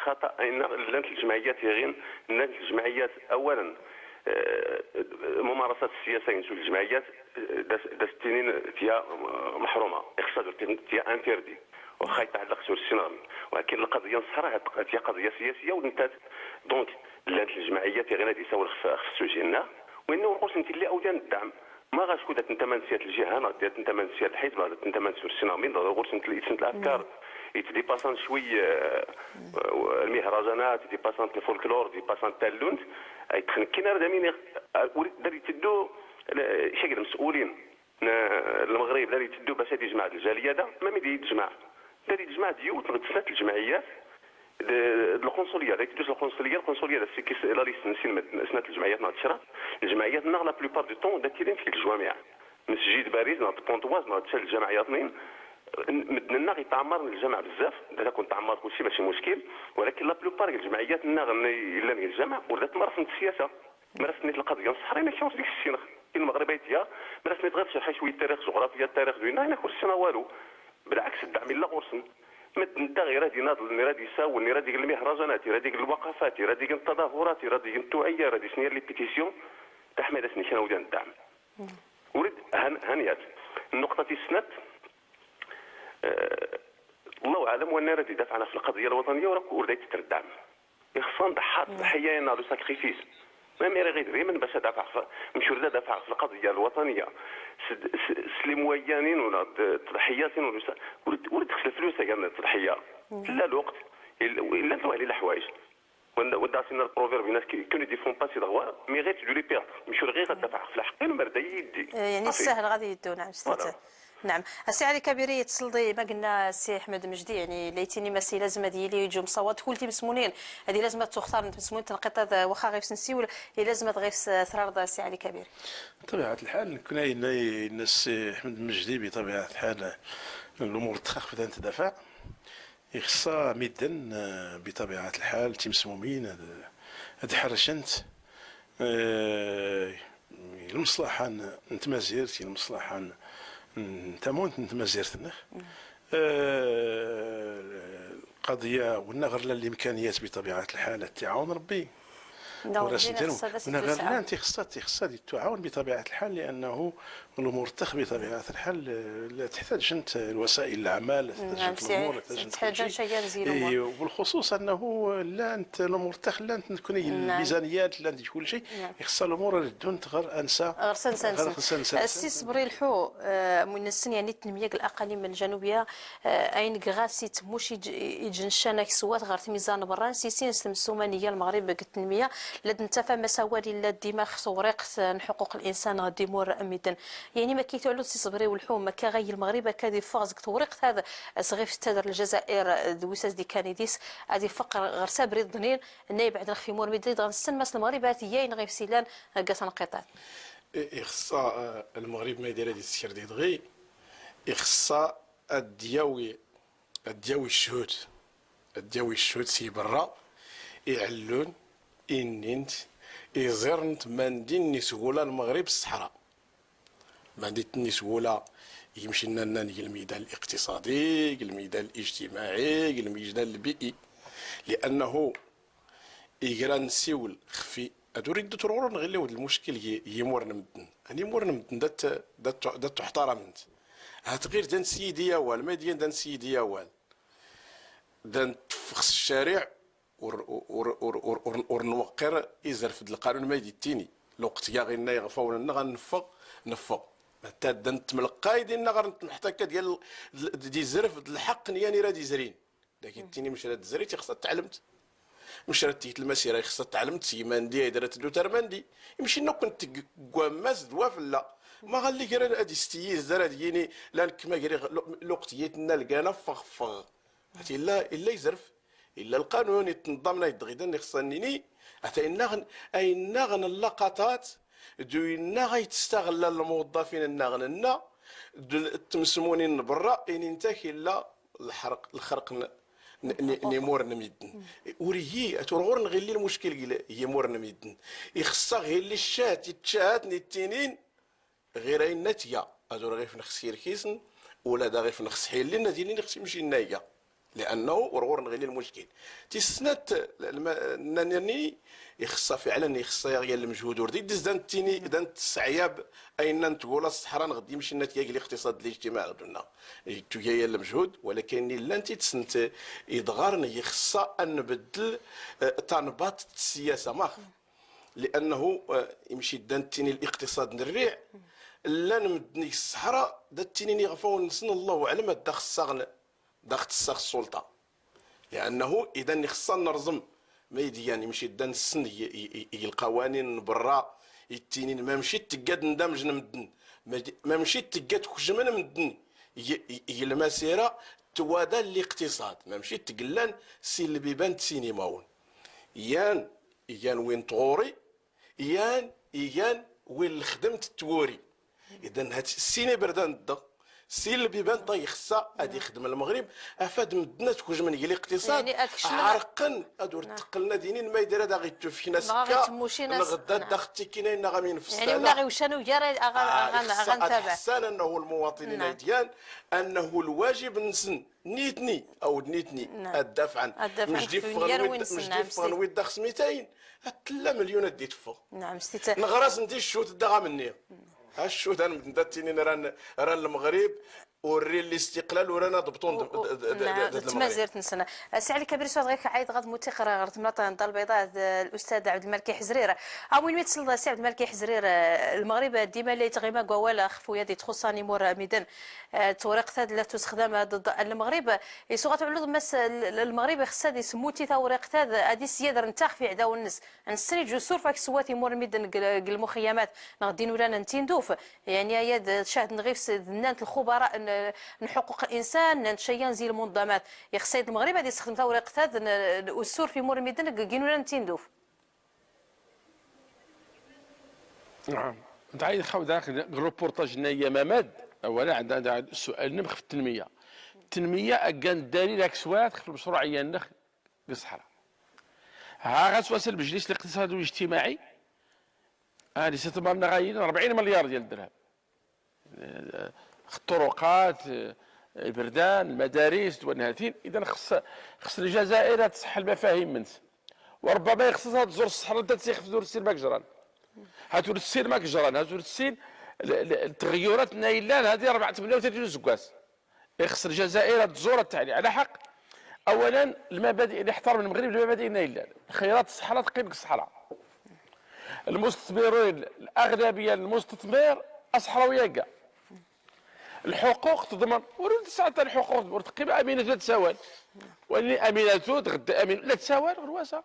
خطا ان لنت الجمعيات غين لنت الجمعيات اولا ممارسات السياسه نشوف الجمعيات داستينين تيا محرومه اقتصاد تيا انتردي وخا يتعلق سور السيناريو ولكن القضيه الصراحه هي قضيه سياسيه ونتات دونك لات الجمعيات غير غادي يساو خصو يجينا وانه نقول انت اللي اودان الدعم ما غاش كون انت منسيات الجهه ما انت منسيات الحزب انت منسيات السيناريو ضروري انت الافكار يتديباسان شوي المهرجانات يتديباسان الفولكلور يتديباسان التالونت كاين هذا مين داري تدو شكل المسؤولين المغرب داري تدو باش يجمع الجاليه هذا ما ميدي يتجمع داري يجمع ديوت تغتسات الجمعيات القنصليه داري تدوز القنصليه سي لا ليست سنه الجمعيات نهار الشرع الجمعيات نهار لا بلوبار دو طون دايرين في الجوامع مسجد باريس نهار بونطواز نهار الجمعيات نين مدنا غيتعمر الجامع بزاف اذا كنت تعمر كلشي ماشي مشكل ولكن لا بلوبار الجمعيات الا الجامع ولات مرسمه السياسه مرسمه القضيه الصحراء ما كاينش ديك السينخ المغرب هي مرسمه غير شي شويه تاريخ جغرافيا التاريخ دوينا هنا كلشي ما والو بالعكس الدعم الا غرسن انت غير غادي يناضل غادي يساول غادي يقول المهرجانات غادي يقول الوقفات غادي يقول التظاهرات غادي يقول التوعيه غادي يسنير لي بيتيسيون تحمل سني كانوا ديال الدعم ولد هانيات النقطه السنت الله اعلم وانا راه يدافع في القضيه الوطنيه وراه يتردعم خصنا ضحات ضحيه يناضوا ساكريفيس ما ميري غير من باش دافع مش ولا دافع في القضيه الوطنيه سليمويانين ولا تضحيات ولا تخسر فلوس كاع التضحيه لا الوقت الا نتوه لي الحوايج ودا سينا البروفيرب الناس كانوا يديفون باسي دغوا مي غير تدو لي بيرت مش غير تدافع في الحقين مردا يدي يعني السهل غادي يدو نعم نعم السي علي كبيري تصلدي ما قلنا السي احمد مجدي يعني ليتيني ماسي لازم ديالي يجوا مصوت كلتي مسمونين هذه لازم تختار مسمون تنقيط واخا غير سنسي ولا لازم غير ثرار السي علي كبيري بطبيعه الحال كنا الناس احمد مجدي بطبيعه الحال الامور تخاف بدها تدافع يخصها ميدن بطبيعه الحال تيمسمومين هاد حرشنت المصلحه نتمازيرتي المصلحه نتامون نتمازيرتنا قضيه والنغر الامكانيات بطبيعه الحال التعاون ربي لا لا انت خصها تعاون بطبيعه الحال، لانه الامور التخ بطبيعه الحال لا تحتاج انت الوسائل العمل، تحتاج شيء نزيلوا وبالخصوص انه لا انت الامور التخ لا انت تكون الميزانيات لا انت كل شيء خصها الامور ردون تغير انسى السي صبري الحو من السن يعني التنميه الاقاليم الجنوبيه اين غاسي تموش يجنشانا كسوات غير ميزان بران سيسين سلمسومانيه المغرب التنميه لد نتفا مساوالي لا الدماغ سوريق حقوق الانسان غادي مور امدا يعني ما كيتعلو سي صبري والحوم ما كغي المغرب كادي فازك توريق هذا صغيف تدر الجزائر دويساس دي كانيديس هذه فقر غير سابري ضنين نايب عندنا في مور مدريد غنسن ماس المغرب هاتيين غير سيلان قاس انقطاع إخصاء المغرب ما يدير هذه السكر دي دغي إخصاء الدياوي الشهود سي برا يعلون إننت إزرنت مندين نسولا المغرب الصحراء مندين نسولا يمشي لنا الميدان الاقتصادي الميدان الاجتماعي الميدان البيئي لأنه إجران نسيول خفي أدوريد ترورون غير لود المشكل يمور نمدن أني مور نمدن دات تحترمت هتغير دان سيدي أول ما ديان دان سيدي أول دان تفخس الشارع ورنوقر إزر في القانون ما يديتيني الوقت يا غير يغفون غنفق حتى دان تملقاي ديالنا غنحتكا ديال دي زرف الحق نياني راه دي زرين لكن تيني مش راه زريتي خاصها تعلمت مش راه تيت المسيره خاصها تعلمت سيمان دي درت دو ترمندي يمشي نو كنت كواماس دواف لا ما غالي غير هادي ستيز دار ديني لا كما غير الوقت يتنا لقانا فغ حتى الا يزرف الا القانون يتنظمنا يدغيدن خصنيني حتى ان غن اللقطات دوينا غيتستغل الموظفين النغننا التمسمونين برا ان انت الا الخرق نمور نميدن وريه تورغور نغيلي المشكل هي مور نميدن يخصها غير اللي الشات يتشات نتينين غير اين نتيا ادور غير في نخسير كيسن ولا دا غير في نخس حيل لنا ديالي نخس مشي نايا لانه ورغور نغيلي المشكل تيسنات ناني يخصها فعلا يخصها غير المجهود وردي دز دانتيني دانت السعياب اين تقول الصحراء غادي يمشي النتيجه ديال الاقتصاد الاجتماعي غدنا تجي المجهود ولكن الا انت تسنت يدغارني يخصها ان نبدل تنبات السياسه ماخ لانه يمشي دانتيني الاقتصاد نريع لا نمدني الصحراء داتيني غفاو نسن الله اعلم داخل السلطه لانه اذا خصنا نرزم ما يديان يمشي دان السن القوانين برا يتينين ما مشيت تقاد ندمج نمدن ما مشيت تقاد خجمه نمدن المسيره توادى الاقتصاد ما مشيت تقلان سي اللي بيبان سينماون يان وين طوري يان وين خدمت التوري اذا هاد السيني بردان الدق سي اللي بيبان طي خصها غادي يخدم المغرب افاد مدنا تخرج من الاقتصاد يعني عرقا ادور تقلنا دينين ما يدير هذا غيتوفينا سكا غدا داختي كاينين غامين في السنه يعني ولا غيوشانو يا غنتابع احسن انه المواطنين ديال انه الواجب نسن نيتني الدافع عن مش دي فغنويد داخ 200 3 مليون ديت فوق نعم ستة نغرس ندي الشوت دا مني الشوت انا ندتيني ران المغرب وري الاستقلال ورانا ضبطون تمازيرت نسنا سي علي كبير سؤال غير عايد غد متقرا غير تمناطه الدار البيضاء الاستاذ عبد الملك حزريره وين ميتصل سي عبد الملك حزريره المغرب ديما اللي تغيما قوالا خفويا دي تخصني مور ميدان توريق لا تستخدم ضد المغرب يسوغ تعلوض مس المغرب خصها دي سموتي توريق هذه السياده نتاخ في عداو الناس نسري جسور فاك سواتي مور ميدان المخيمات غادي ولا نتندوف يعني يا شاهد نغيف نانت الخبراء نحقق الانسان نشيان زي المنظمات يخصيد المغرب هذه يستخدم توريق هذا السور في مور ميدان كينولا نتندوف نعم انت عايز خاو داك الروبورتاج نيا مماد اولا عندنا سؤال نمخ في التنميه كان داري لك سوات في المشروع عيان الصحراء ها غتوصل بمجلس الاقتصاد والاجتماعي هذه ستبقى غايين 40 مليار ديال الدرهم الطرقات البردان، المدارس، دول هاتين. اذا خص الجزائر تصح المفاهيم منت، وربما يخصها تزور الصحراء تتسيخ في زور السير ماك جران، هاتور السير ماك جران، هاتور السير التغيرات نايلان هذه 38 سكواس. يخص الجزائر تزور التعني على حق. اولا المبادئ اللي احترم المغرب المبادئ نايلان، خيارات الصحراء تقيمك الصحراء. المستثمرين الاغلبيه المستثمر الصحراويه كاع. الحقوق تضمن ورد ساعه الحقوق تقيم امينه لا تساوال، ولي امينته تغدا امين لا تساوال غرواسه.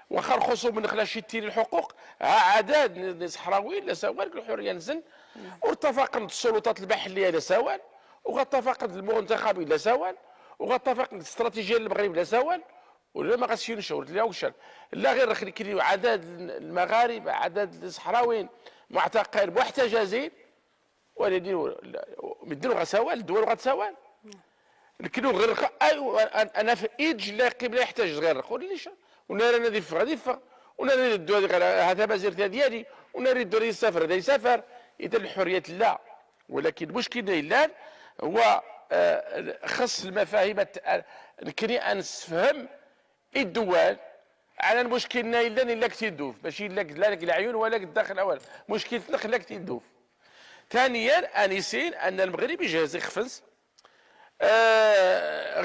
واخا الخصوم من خلال شتين الحقوق عدد صحراويين لا ساوال الحريه نزل، واتفاق السلطات المحليه لا ساوال، وغاتفاق المنتخبين لا ساوال، وغاتفاق الاستراتيجيه المغرب لا ساوال، ولا ما غاديش ينشر لا وشال لا غير كاين عدد المغاربه عدد الصحراويين معتقل محتجزين ولكن مديروا غسوال الدول غتساوال. لكن غير ايوا انا في ايدج لا قبل يحتاج غير قول ليش وانا رانا ديفغ غاديفغ وانا نريد الدول هذا مزير ديالي وانا نريد الدول يسافر هذا يسافر. اذا الحريه لا، ولكن المشكل لا هو خص المفاهيم كني نفهم الدول على المشكل الا كتيدوف ماشي لا العيون ولا الداخل اول مشكلتنا خلاك تيدوف. ثانيا انسين ان المغرب يجهز يخفز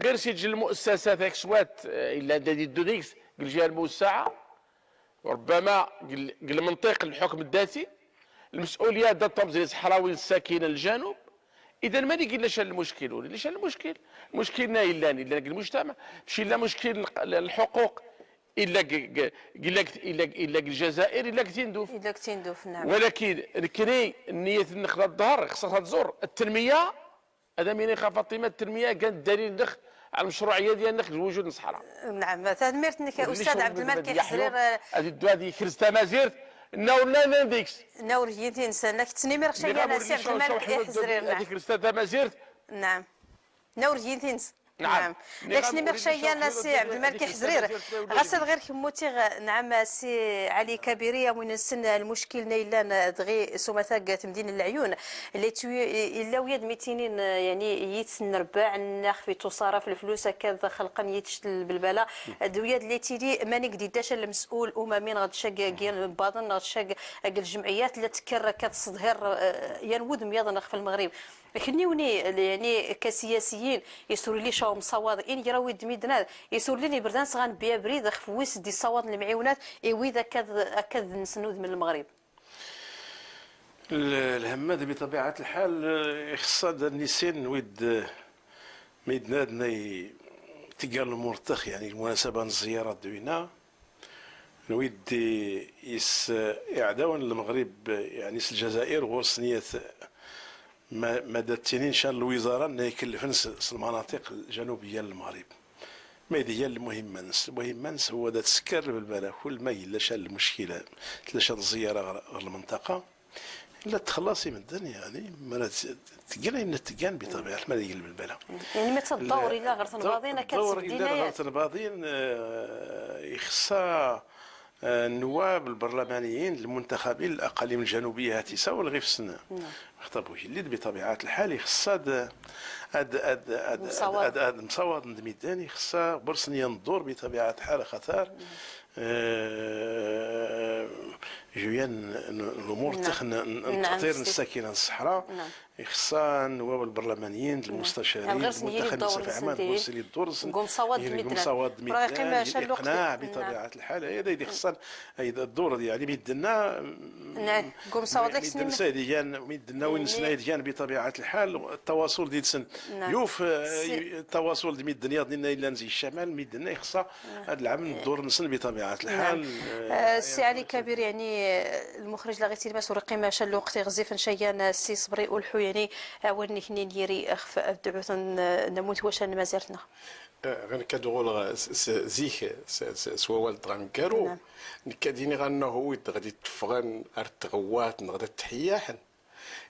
غير سجل المؤسسات اكسوات الا دادي دوديكس الجهه الموسعه وربما قل منطق الحكم الذاتي المسؤوليه دا التمزيل الصحراوي الساكنه الجنوب. اذا ما نقولش المشكل ولا ليش المشكل؟ مشكلنا الا المجتمع ماشي لا مشكل الحقوق الا الجزائر الا كتندوف نعم. ولكن كني النيه نخلى الظهر خصها تزور التنميه. هذا من يخاف فاطمه التنميه كان دليل نخ على المشروعيه ديال نخ الوجود الصحراء. نعم تدمرتني استاذ عبد الملك يحزرير هذه الدوا دي كريستا مازيرت نورنا نديكس نور يدين سنك تنمر شيء سي عبد الملك يحزرير. نعم هذه كريستا مازيرت نعم نور يدين نعم لكن نمر شيئا سي عبد الملك حزرير غسل غير كموتي. نعم سي علي كبيريه من السن المشكل نيلان دغي سمثاق تمدين العيون اللي الا ويد ميتينين يعني يتسن رباع الناخ في تصارف الفلوس كذا خلقا يتشتل بالبلا دوياد اللي تيدي ماني قديداش المسؤول اممين غتشاق كين باطن غتشاق الجمعيات اللي تكرر كتصدهر ينود مياض في المغرب. كنيوني يعني كسياسيين يسولوا لي شاو مصوادين يراوي دميدنا يسولوا لي بردان صغان بيا بريد خفويس دي صواد المعيونات ايوي اكد نسنود من المغرب. الهم هذا بطبيعه الحال يخص هذا النسيان ويد ميدنادنا تلقى المرتخ يعني المناسبه الزيارات دوينا نويد يس اعداون المغرب يعني الجزائر وصنيه مدى تنين شان الوزاره انه يكلفن المناطق الجنوبيه للمغرب. ما هي المهم منس هو ذات سكر بالبلا كل ما الا شان المشكله لا شان الزياره غير المنطقه الا تخلصي من الدنيا يعني ما تقلي من التقان بطبيعه ما يقلب بالبلا يعني ما تدور الا غير تنباضين كتسب الا تنباضين يخصها النواب البرلمانيين المنتخبين الاقاليم الجنوبيه هاتي سوا غير في السنه خطبوا اللي بطبيعه الحال يخص هاد مصواد ندميداني خصها برسنيا الدور بطبيعه الحال خطر جويان الامور تخن تطير الساكنه الصحراء يخصها النواب البرلمانيين المستشارين المنتخبين في عمان مرسلي الدور قوم صواد ميدان الاقناع بطبيعه الحال هذا خصنا هذا الدور يعني ميدنا نعم قوم صواد لك سنين ساديان ميدنا وين سنايديان بطبيعه الحال التواصل ديال سن يوف التواصل ديال الدنيا ديالنا الا نزي الشمال ميدنا يخصها هذا العام الدور نسن بطبيعه الحال. سي علي كبير يعني المخرج لغيتي الماس ورقيمه شال الوقت غزيف شيان سي صبري والحو يعني عاوني كنين يري اخف ابدعوث نموت واش مازالتنا غير كدغول زيك سوا والد غنكارو كديني غنه هو غادي تفغن ارتغوات نغدا تحياحن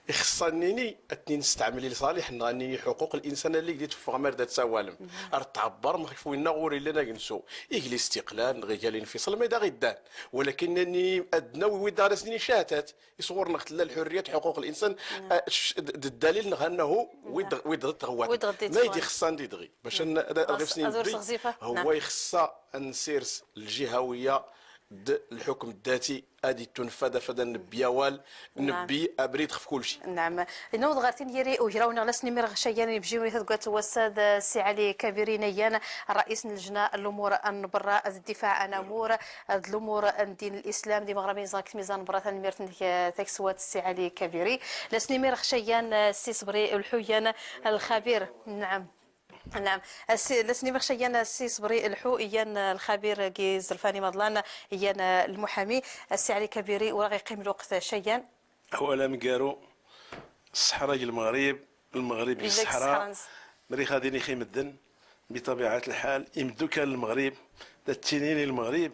يخصني اتنين نستعمل لصالح نغني حقوق الانسان اللي قديت في غمر ذات سوالم تعبر ما خفوينا غوري لنا جنسو يجلي استقلال غير الانفصال ما يدا غيدان ولكنني ادنى ويدا راسني شاتات يصور نختل الحريه حقوق الانسان الدليل انه ويد تغوات ما يدي خصني دغي باش نغفسني هو يخصها نسيرس الجهويه الحكم الذاتي ادي تنفذ فدا نبيوال نبي ابريد خف كل شيء. نعم نوض غارتين يري وجراونا على سنمير غشيان يبجيو تقات وساد سي علي كبيرينيان الرئيس اللجنه الامور البراء الدفاع عن امور الامور الدين الاسلام دي مغربي زاك ميزان برات الميرت تكسوات سي علي كبيري لسنمير غشيان سي صبري الحويان الخبير. نعم لسني بخشيان السي صبري الحويان الخبير كي زرفاني مضلان يان المحامي السي علي كبيري وراه يقيم الوقت شيان اولا مكارو الصحراء المغرب الصحراء مريخ غادي يخيم الدن بطبيعه الحال يمدو كان المغرب التنين المغرب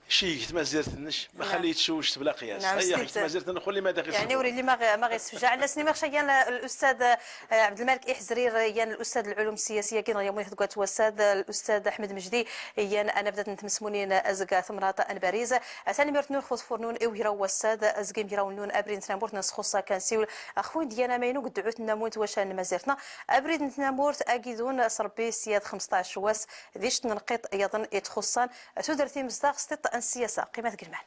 شي ما زرت النش ما خليتش وش بلا قياس هي حيت ما زرت نقول لي ما داخل يعني وري اللي ما غيسفجع على سني ما خشيان الاستاذ عبد الملك احزرير يان الاستاذ العلوم السياسيه كاين يوم تقات وساد الاستاذ احمد مجدي يان انا بدات نتمسمونين ازكا ثمرات ان باريس ثاني ميرتنون خذ فرنون او يرا وساد ازكيم يراونون ابرين تنامورت نسخصا كنسيول اخوين ديالنا ماينو قد دعوت نموت واش ما زرتنا ابريد نتنامورت اكيدون صربي سياد 15 واس ديش ننقط ايضا يتخصان تدرتي مصداق ستة السياسه قيمه كلمان